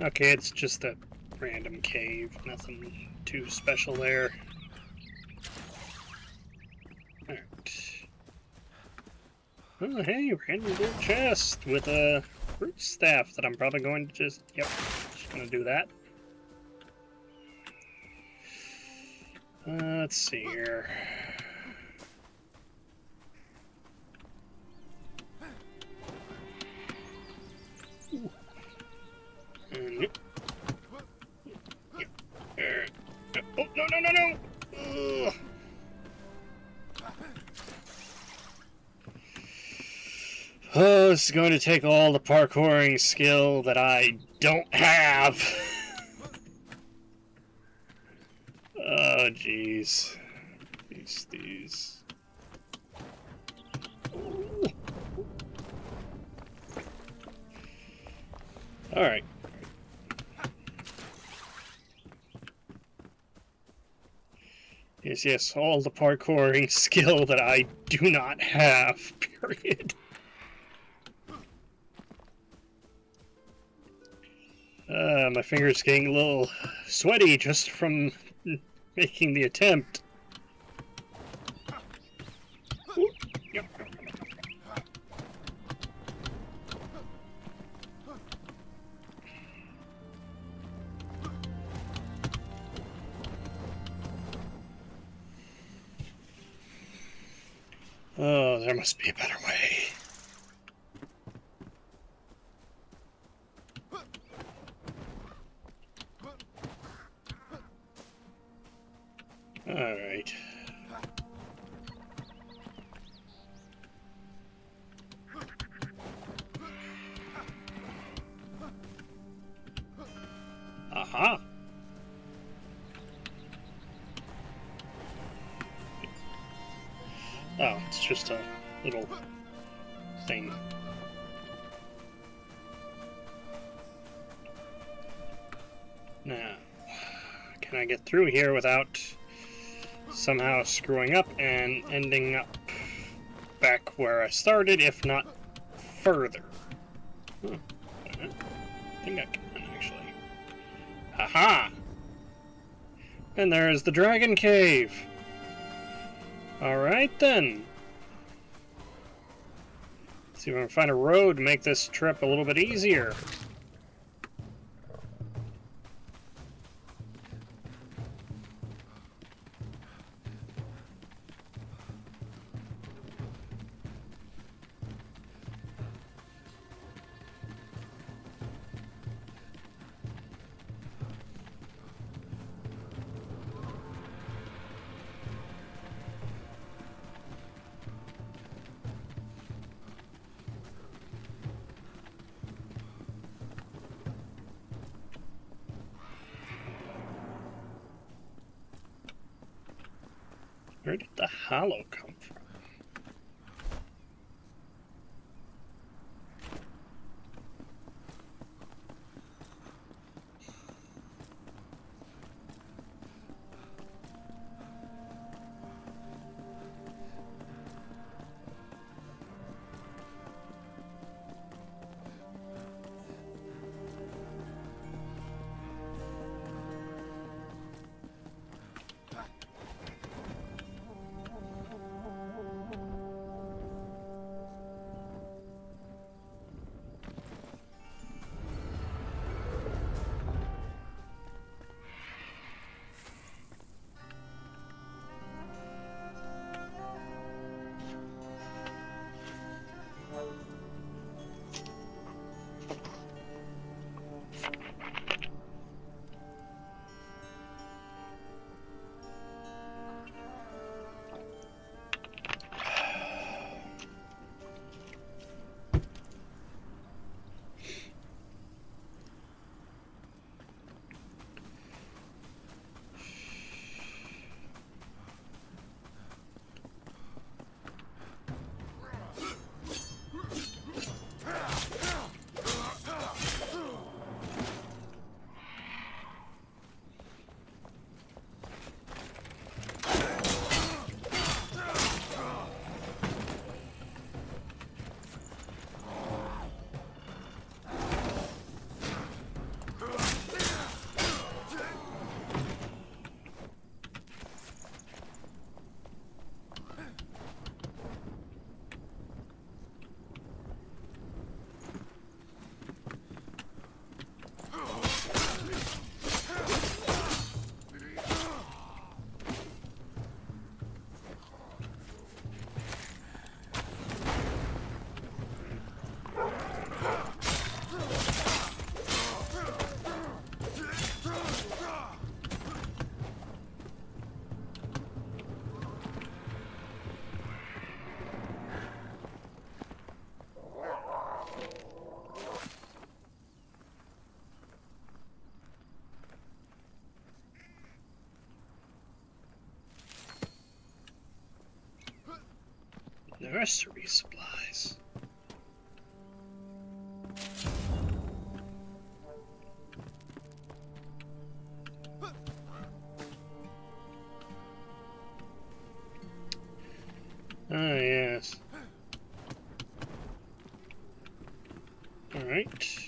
Okay, it's just a random cave. Nothing too special there. Alright. Oh, hey, random little chest with a fruit staff that I'm probably going to just gonna do that. Let's see here. Ooh. Yep. Oh, this is going to take all the parkouring skill that I don't have. Oh, jeez. These. Alright. Yes, all the parkouring skill that I do not have, period. My fingers getting a little sweaty just from making the attempt. Ooh, yep. Oh, there must be a better way. Alright. Aha! Oh, it's just a little thing. Now, can I get through here without somehow screwing up and ending up back where I started, if not further? I think I can, actually. Aha! And there's the Dragon Cave! Alright then. Let's see if I can find a road to make this trip a little bit easier. Where did the hollow come from? Nursery supplies. Ah, yes. Alright.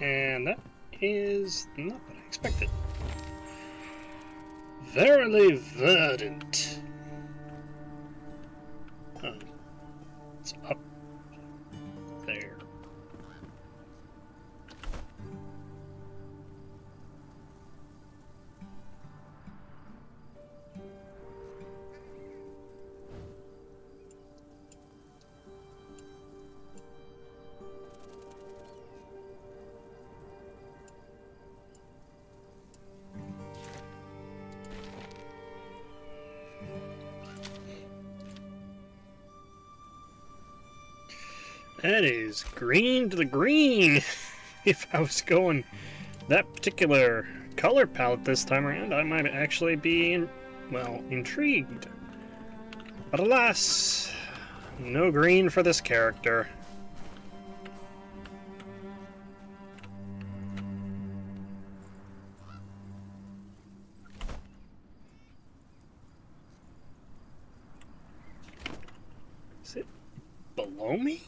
And that is not what I expected. Verily verdant. Oh. It's up there. That is green to the green. If I was going that particular color palette this time around, I might actually be, intrigued. But alas, no green for this character. Is it below me?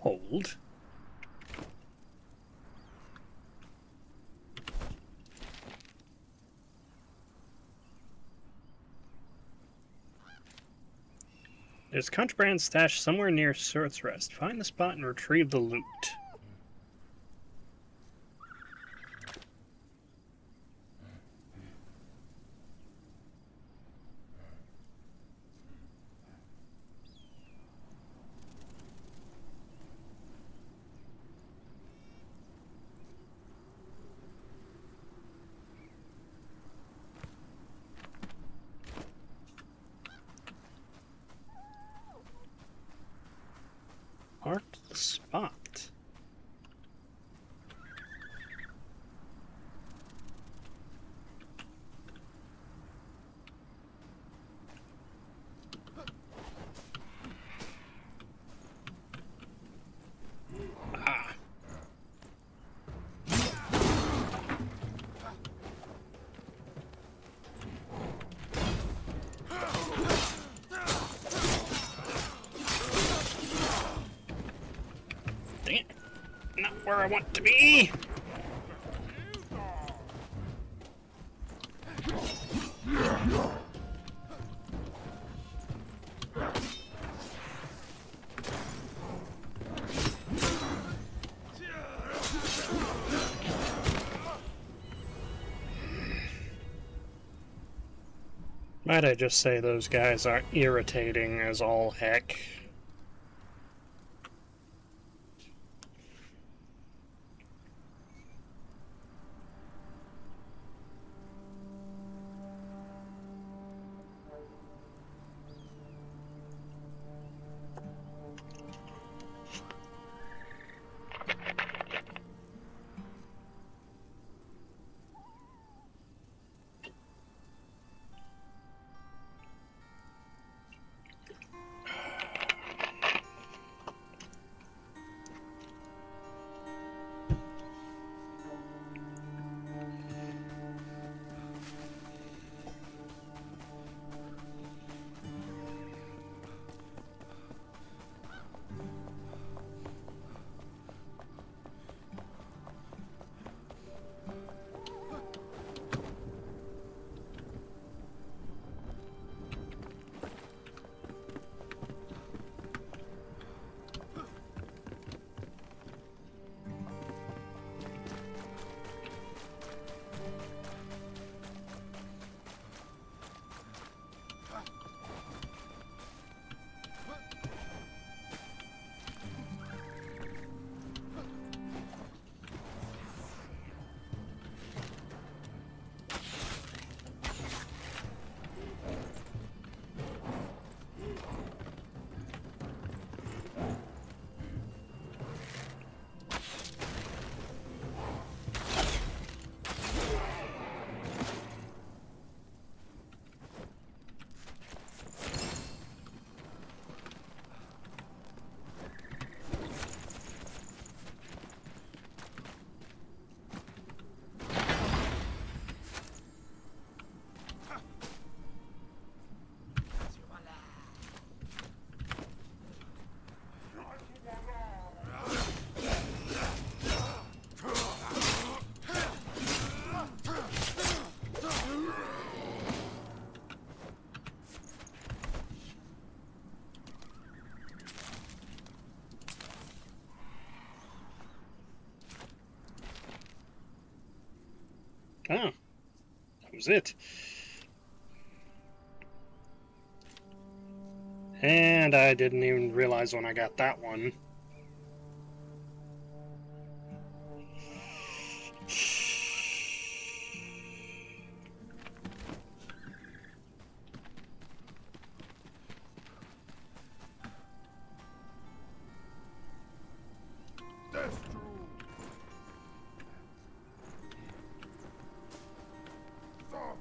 Hold. There's contraband stashed somewhere near Surt's Rest. Find the spot and retrieve the loot. Marked the spot. Ah. Dang it. Not where I want to be. Might I just say those guys are irritating as all heck. Oh, that was it. And I didn't even realize when I got that one. That's true. Soften.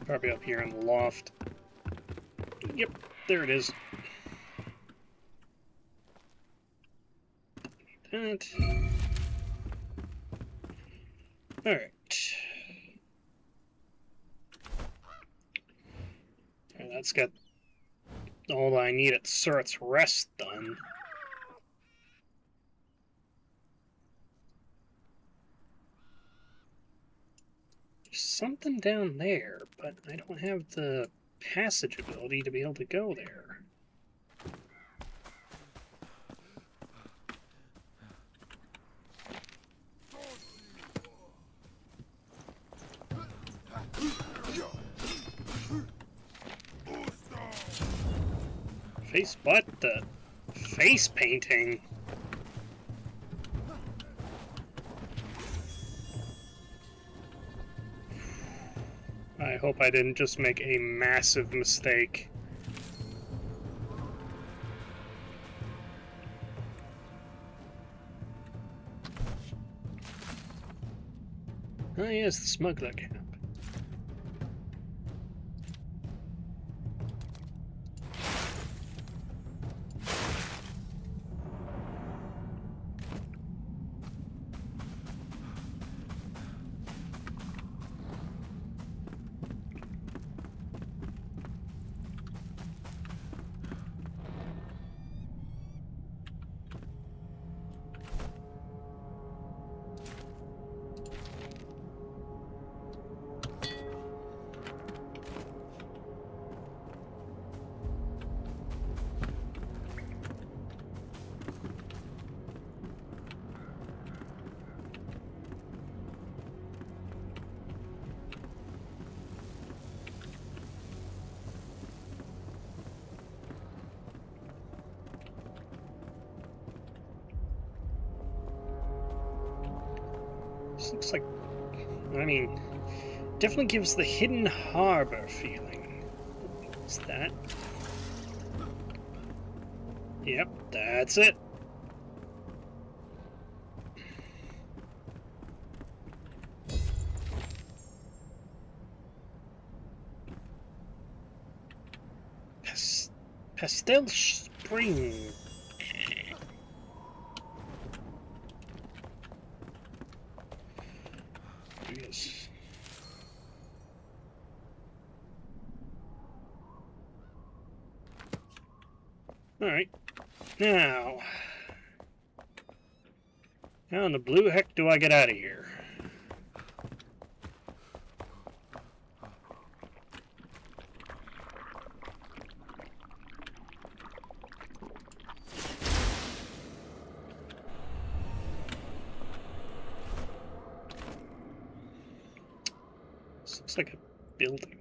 Probably up here in the loft. Yep, there it is. That. Alright. And that's got all I need at Surt's Rest done. There's something down there, but I don't have the passage ability to be able to go there. Face what? The face painting? I hope I didn't just make a massive mistake. Oh yes, the smuggler camp. This looks like, I mean, definitely gives the Hidden Harbor feeling. Is that? Yep, that's it. Pastel Spring. Yes. Alright. Now. How in the blue heck do I get out of here? This looks like a building.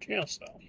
Jail cell.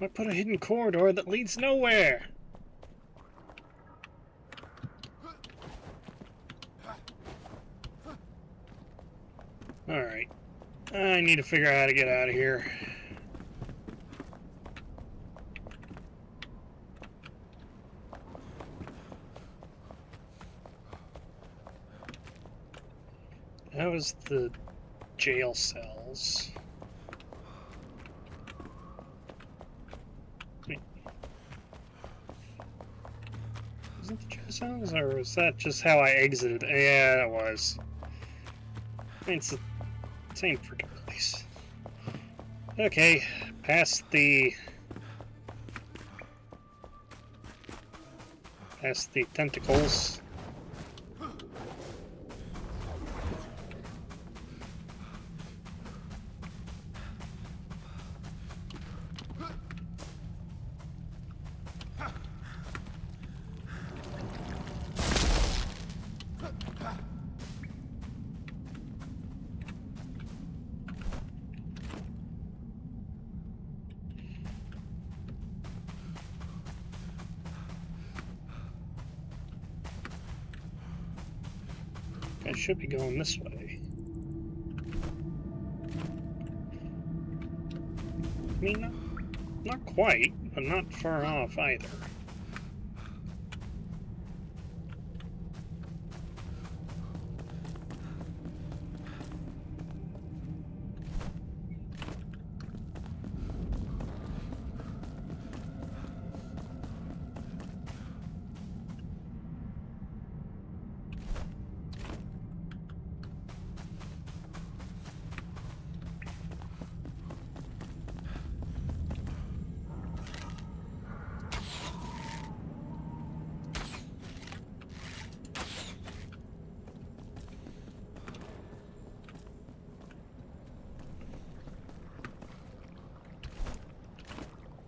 Why put a hidden corridor that leads nowhere? Alright. I need to figure out how to get out of here. That was the jail cells. Wait. Was it the jail cells, or was that just how I exited? Yeah, that was. It's the same freaking place. Okay, past the tentacles. I should be going this way. I mean, not quite, but not far off either.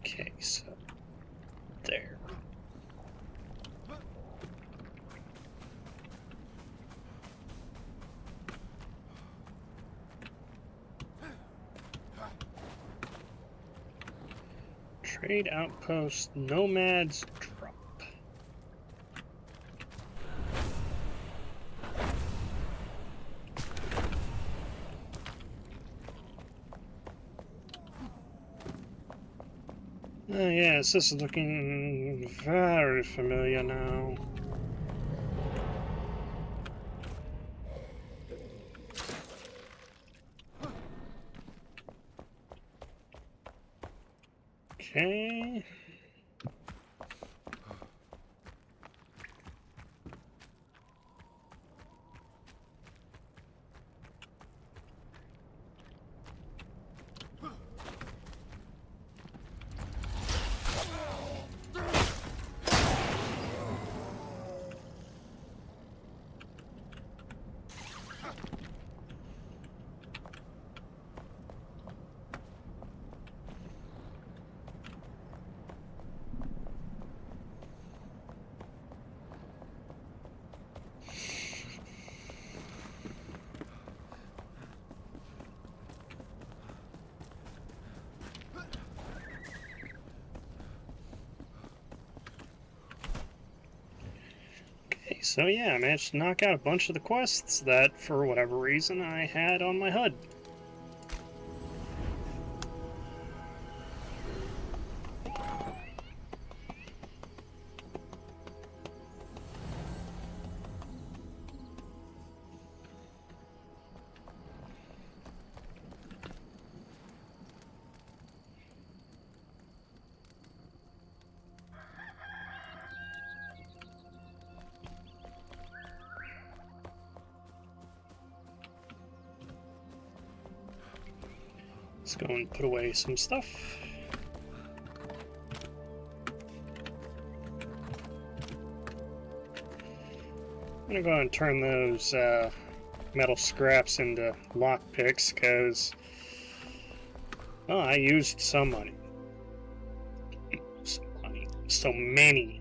Okay, so there. Trade outpost Nomad's Drop. Oh yes, this is looking very familiar now. Okay. So yeah, I managed to knock out a bunch of the quests that, for whatever reason, I had on my HUD. Let's go and put away some stuff. I'm gonna go ahead and turn those metal scraps into lockpicks because, well, I used some money. So many.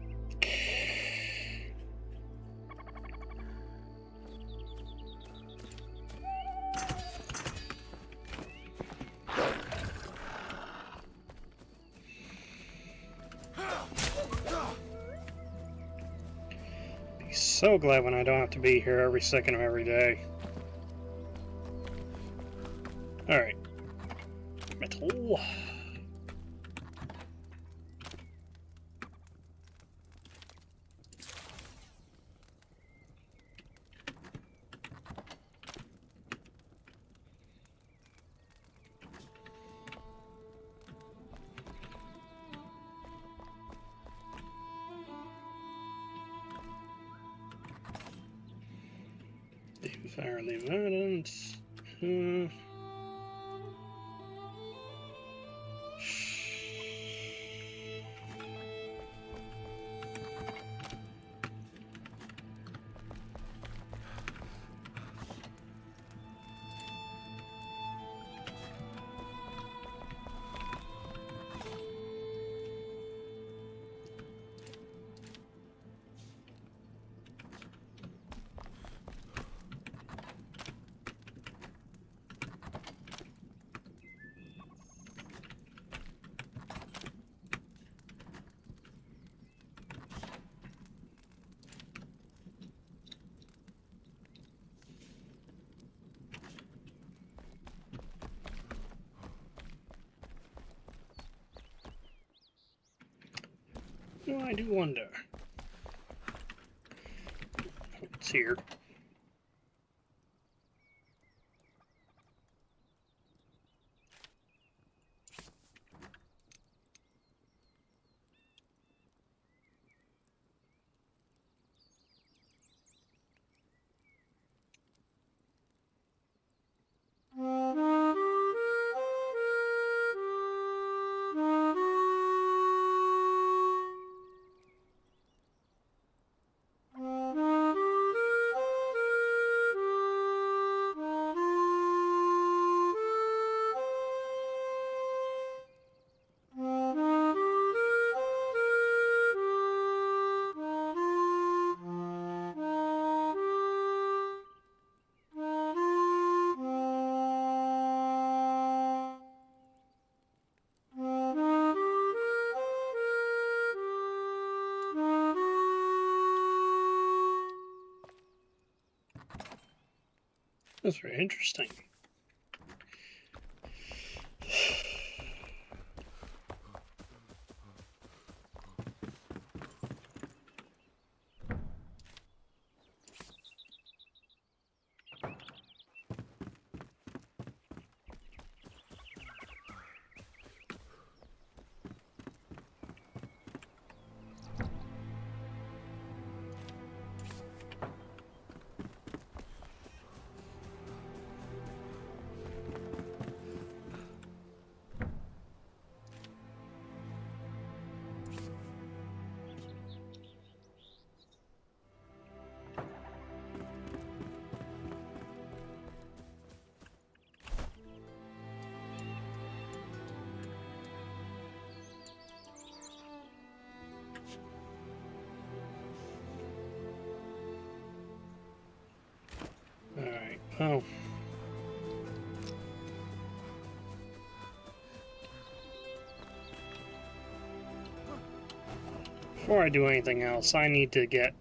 So glad when I don't have to be here every second of every day. Alright. Metal. Fire leave evidence. Oh, I do wonder. It's here. That's very interesting. Alright, well. Before I do anything else, I need to get,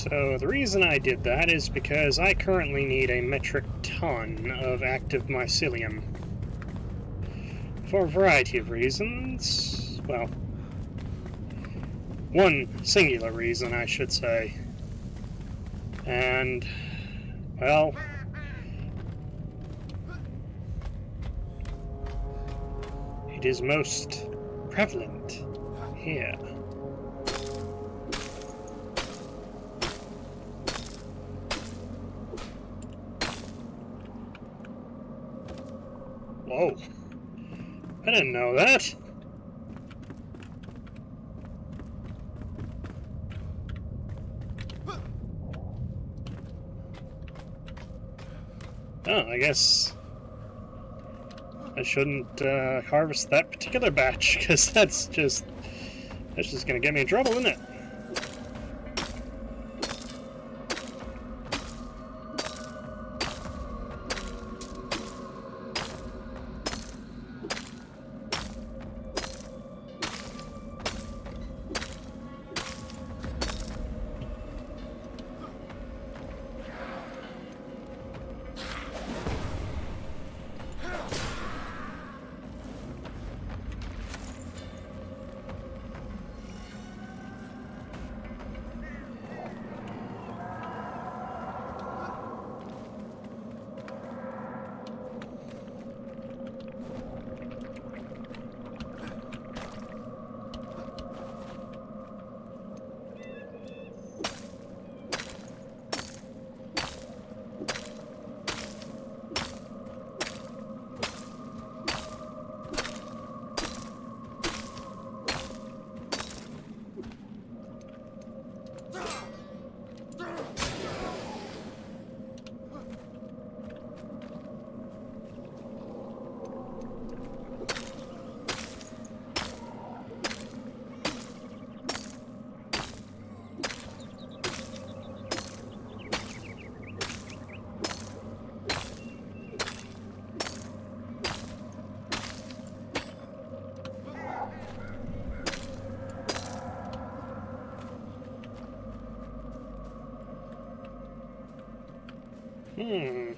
So the reason I did that is because I currently need a metric ton of active mycelium. For a variety of reasons. Well, one singular reason, I should say. And, well, it is most prevalent here. Whoa. I didn't know that. Oh, I guess I shouldn't harvest that particular batch, because that's just gonna get me in trouble, isn't it? Hmm.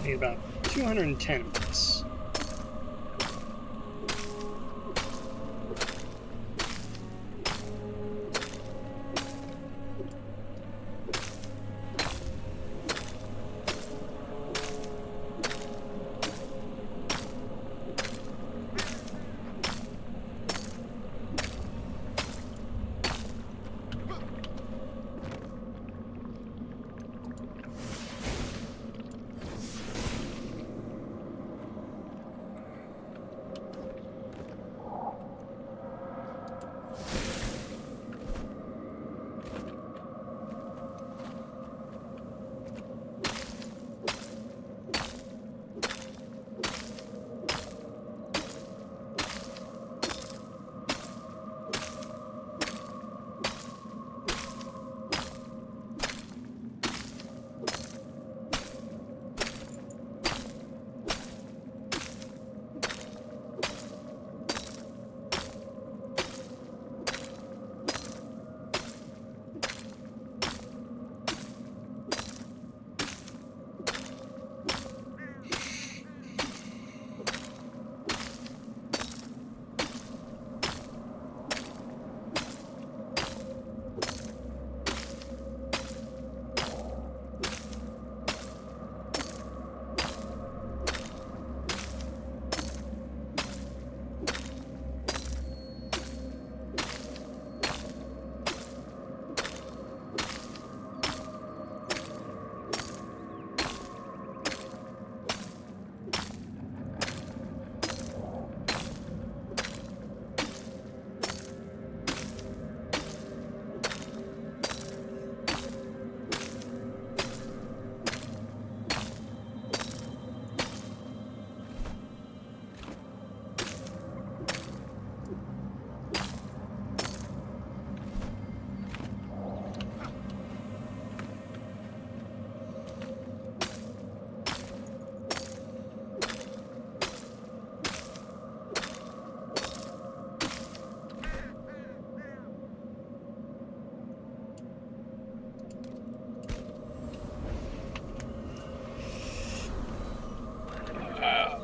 Need about 210 of this.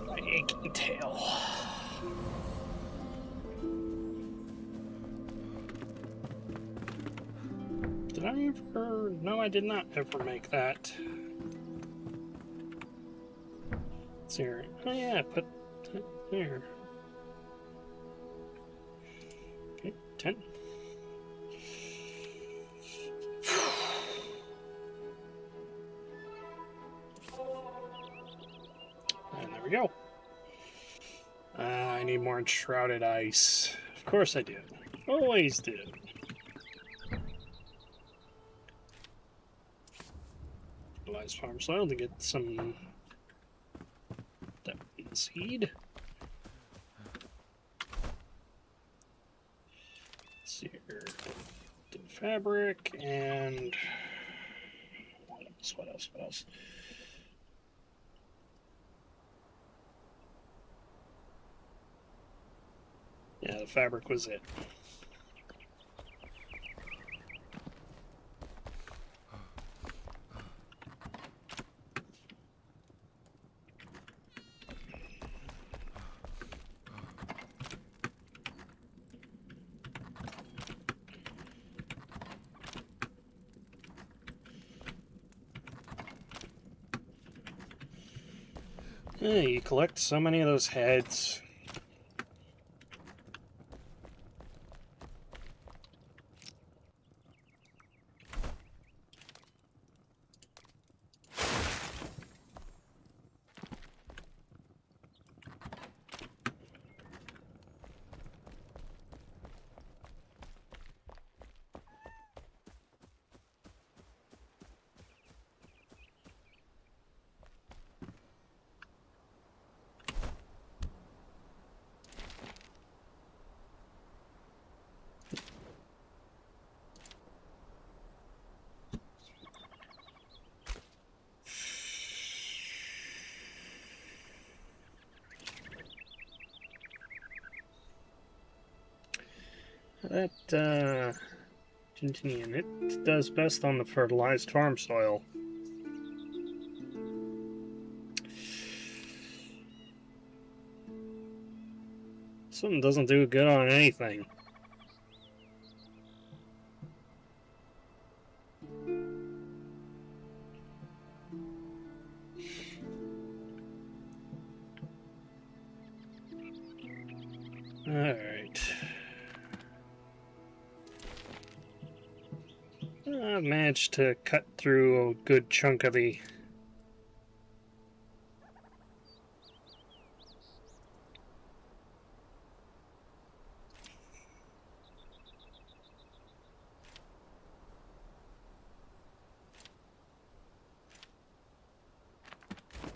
My aching tail. Did I ever? No, I did not ever make that. Let's see here. Oh yeah, put that there. Okay, 10. And there we go. I need more enshrouded ice. Of course I do. Always do. Fertilized farm soil to get some seed. Let's see here. Do fabric and what else? What else? What else? Yeah, the fabric was it. Yeah, you collect so many of those heads. That, continuing, it does best on the fertilized farm soil. Something doesn't do good on anything. Alright. I've managed to cut through a good chunk of the...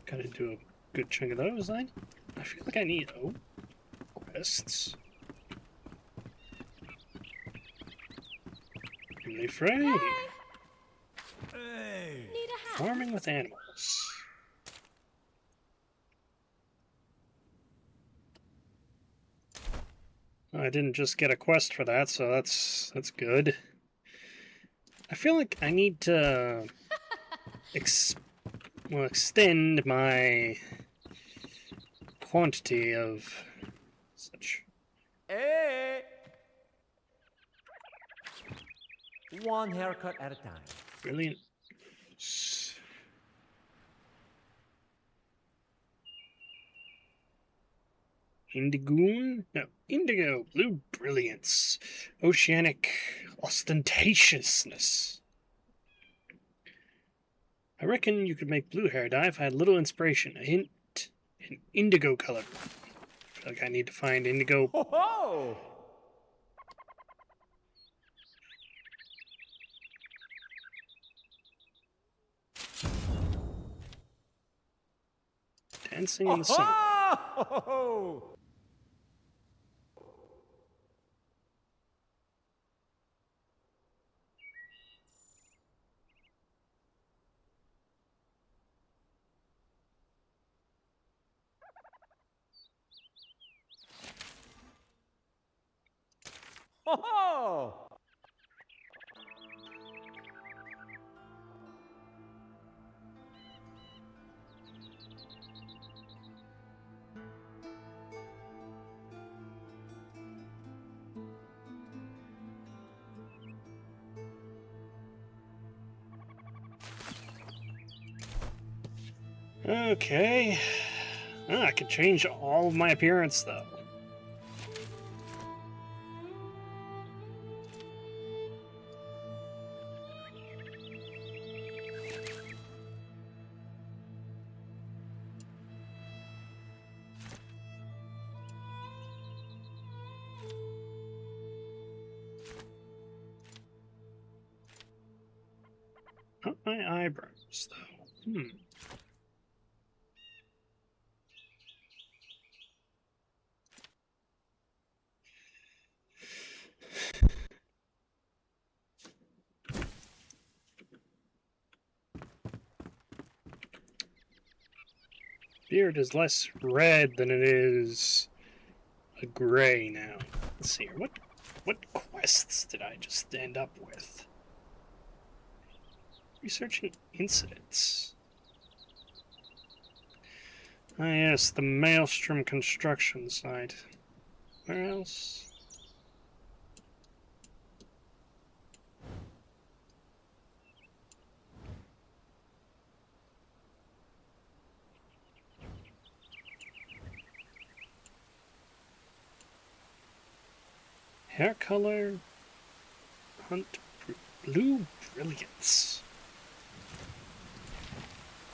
Gotta do a good chunk of those. I feel like I need... Oh, quests. Family Frey. Hey! Need a hand? Farming with animals. I didn't just get a quest for that, so that's good. I feel like I need to extend my quantity of such. Hey! One haircut at a time. Brilliant. Indigoon? No, indigo, blue brilliance, oceanic ostentatiousness. I reckon you could make blue hair dye if I had little inspiration. A hint, an indigo color. I feel like I need to find indigo. Ho ho! Dancing in the sun. Oh! Ho ho! Okay. I can change all of my appearance though. Not my eyebrows though. Beard is less red than it is a gray now. Let's see here. What quests did I just end up with? Researching incidents. Ah yes, the Maelstrom construction site. Where else? Hair color, hunt blue brilliance.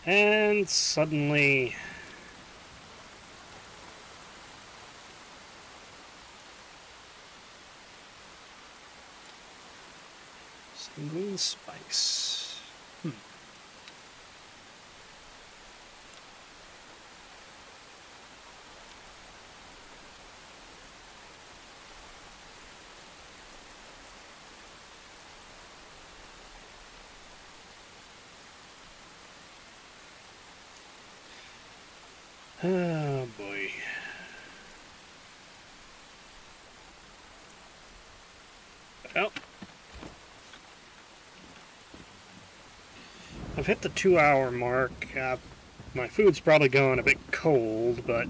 And suddenly... Sanguine spice. Oh boy. Well, I've hit the 2-hour mark. My food's probably going a bit cold, but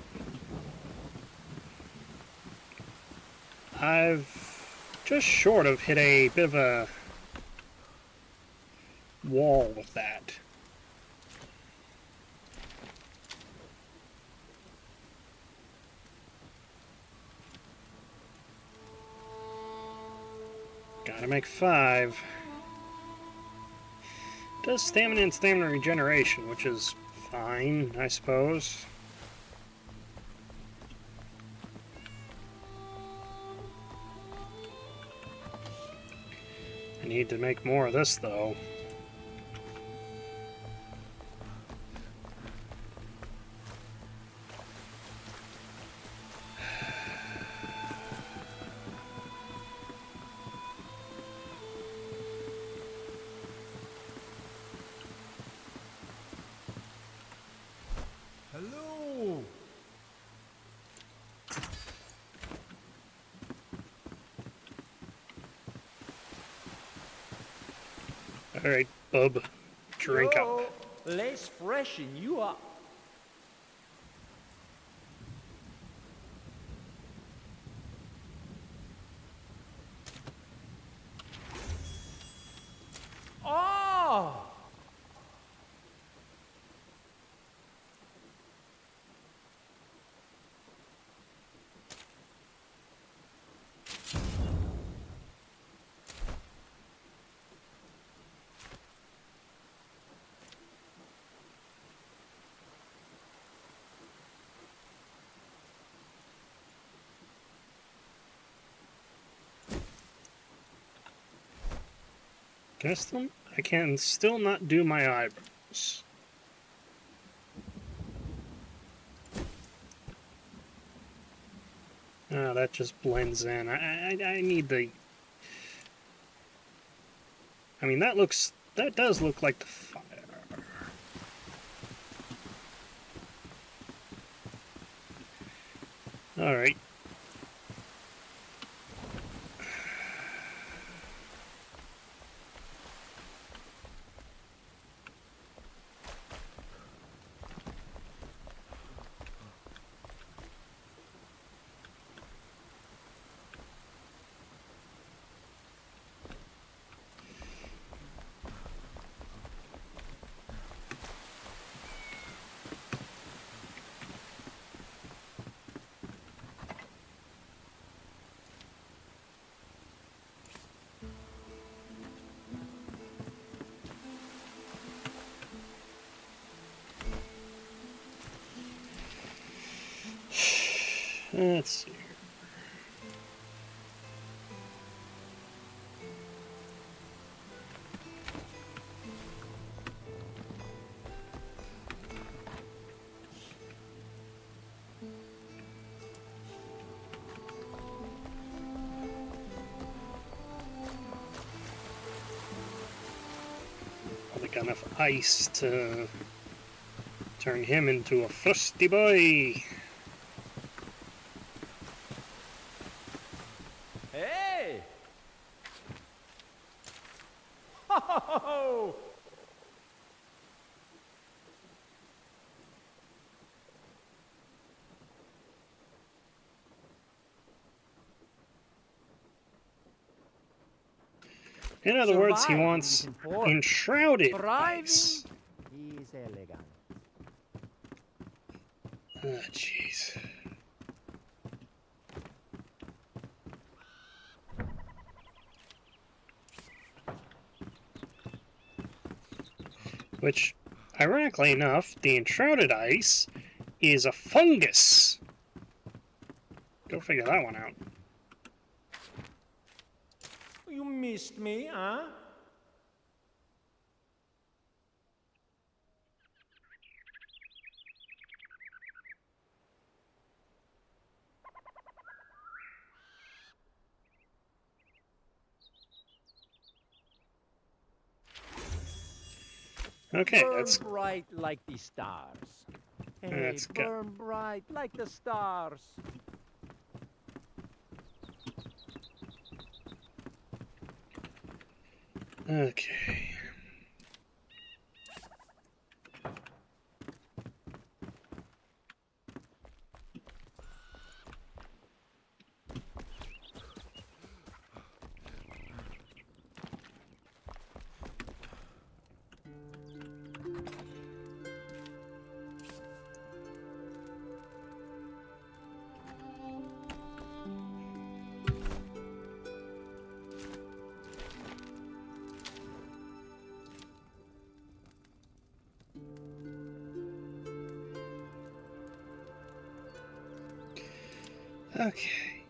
I've just short of hit a bit of a wall with that. Gotta make 5. Does stamina and stamina regeneration, which is fine, I suppose. I need to make more of this, though. Hello. Alright, bub. Drink Yo, up. let's freshen you up. Oh! I can still not do my eyebrows. Oh, that just blends in. I need the... I mean, that does look like the fire. Alright. Let's see. Probably got enough ice to turn him into a frosty boy. Hey! Ho ho ho ho! In other words, he Survive wants is important. enshrouded Thriving ice. is elegant. Ah, jeez. Which, ironically enough, the enshrouded ice is a fungus. Go figure that one out. You missed me, huh? Okay, Burn that's bright like the stars. Hey, That's good. burn bright like the stars. okay. Okay.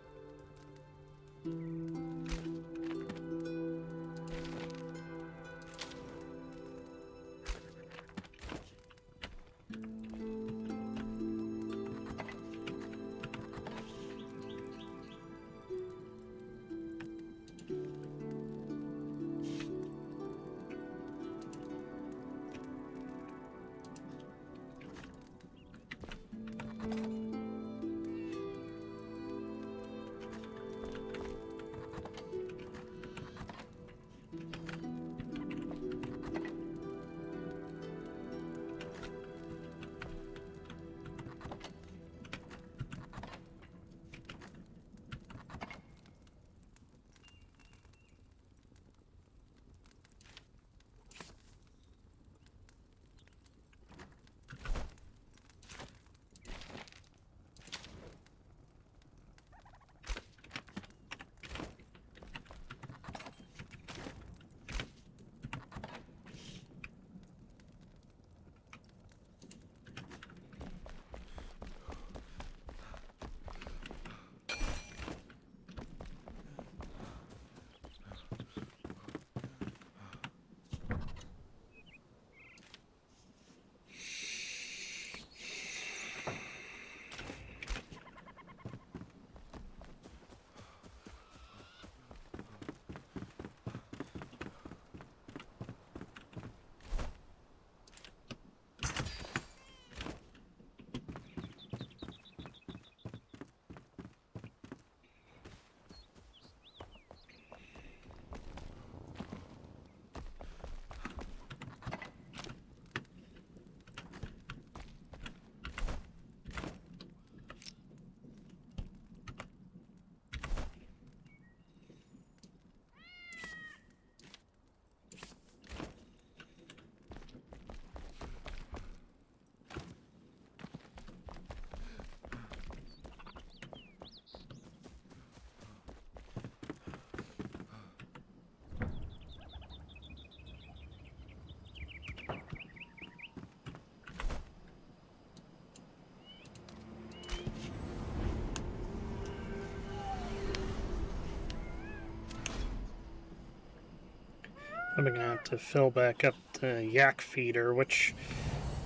I'm gonna have to fill back up the yak feeder, which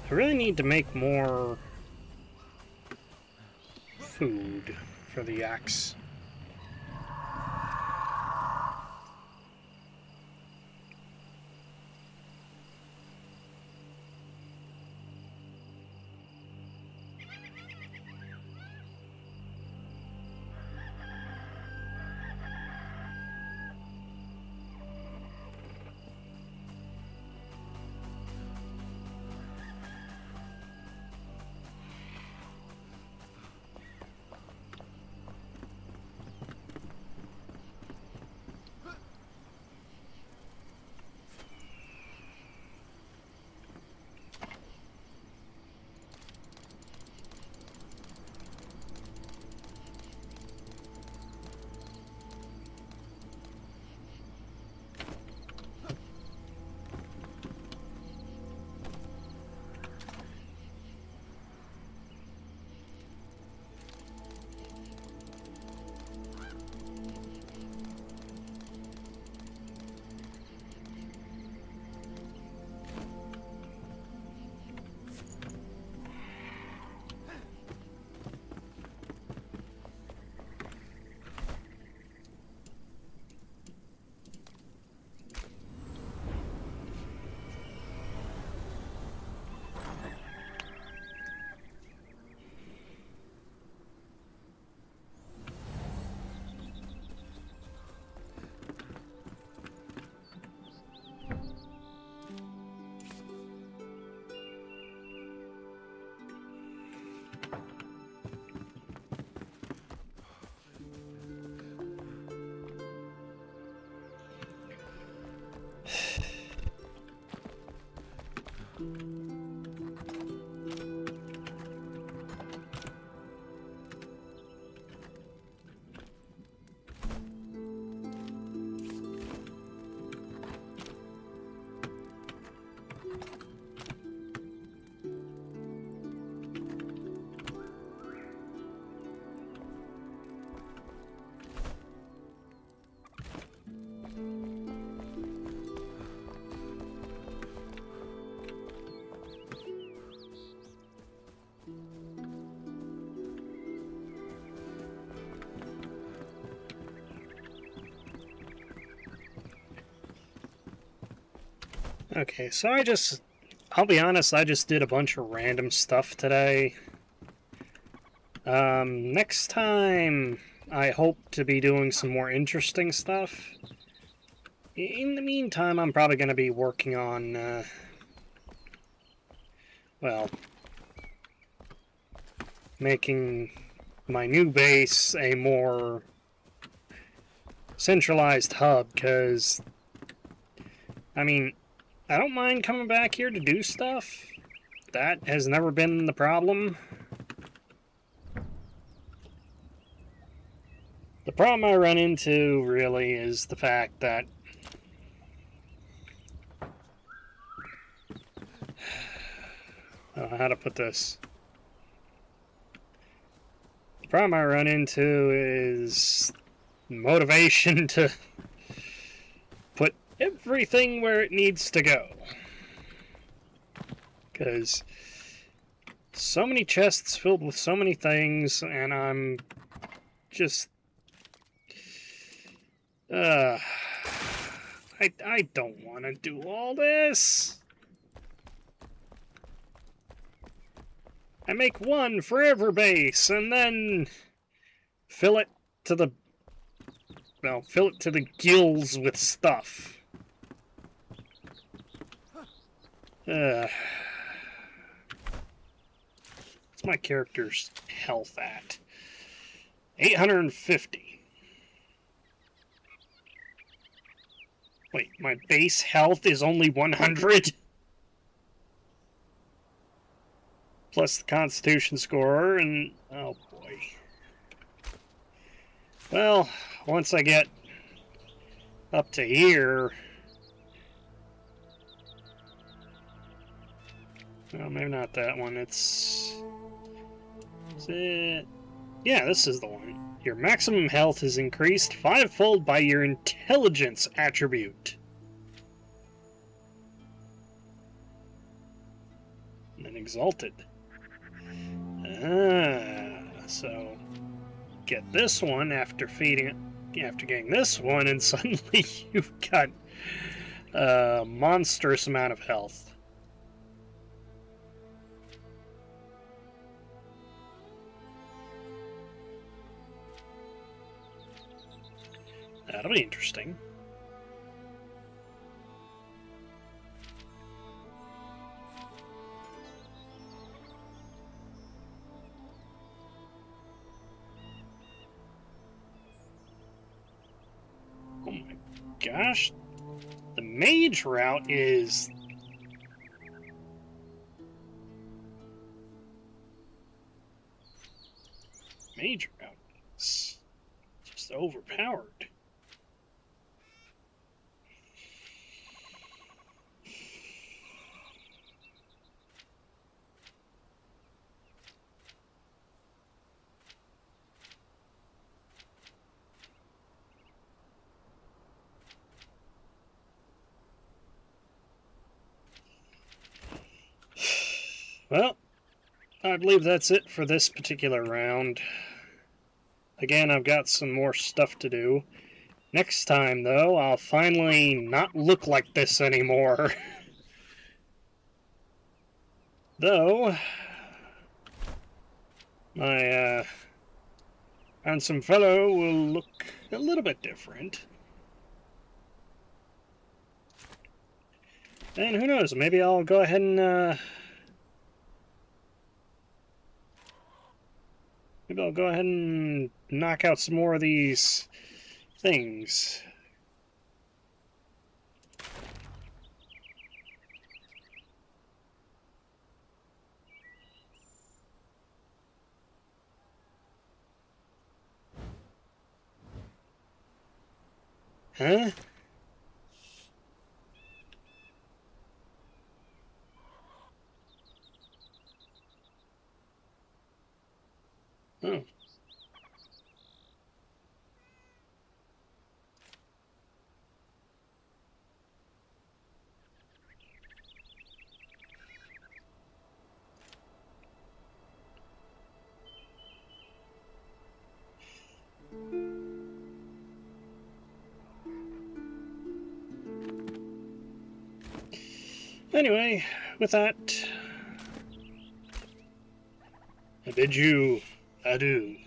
I really need to make more food for the yaks. Okay, so I'll be honest, I just did a bunch of random stuff today. Next time, I hope to be doing some more interesting stuff. In the meantime, I'm probably going to be working on, well, making my new base a more centralized hub, because, I mean, I don't mind coming back here to do stuff. That has never been the problem. The problem I run into, really, is the fact that I don't know how to put this. The problem I run into is motivation to put everything where it needs to go. Because so many chests filled with so many things, and I'm just... I don't want to do all this. I make one forever base, and then fill it to the... well, fill it to the gills with stuff. What's my character's health at? 850. Wait, my base health is only 100? Plus the constitution score, and oh boy. Well, once I get up to here... well, maybe not that one, is it? Yeah, this is the one. Your maximum health is increased 5-fold by your intelligence attribute. And then exalted. So get this one after getting this one, and suddenly you've got a monstrous amount of health. That'll be interesting. Oh my gosh. The mage route is... mage route is just overpowered. Well, I believe that's it for this particular round. Again, I've got some more stuff to do. Next time, though, I'll finally not look like this anymore. Though, my handsome fellow will look a little bit different. And who knows, maybe I'll go ahead and maybe I'll go ahead and knock out some more of these things. Huh? Oh. Anyway, with that, I bid you adieu.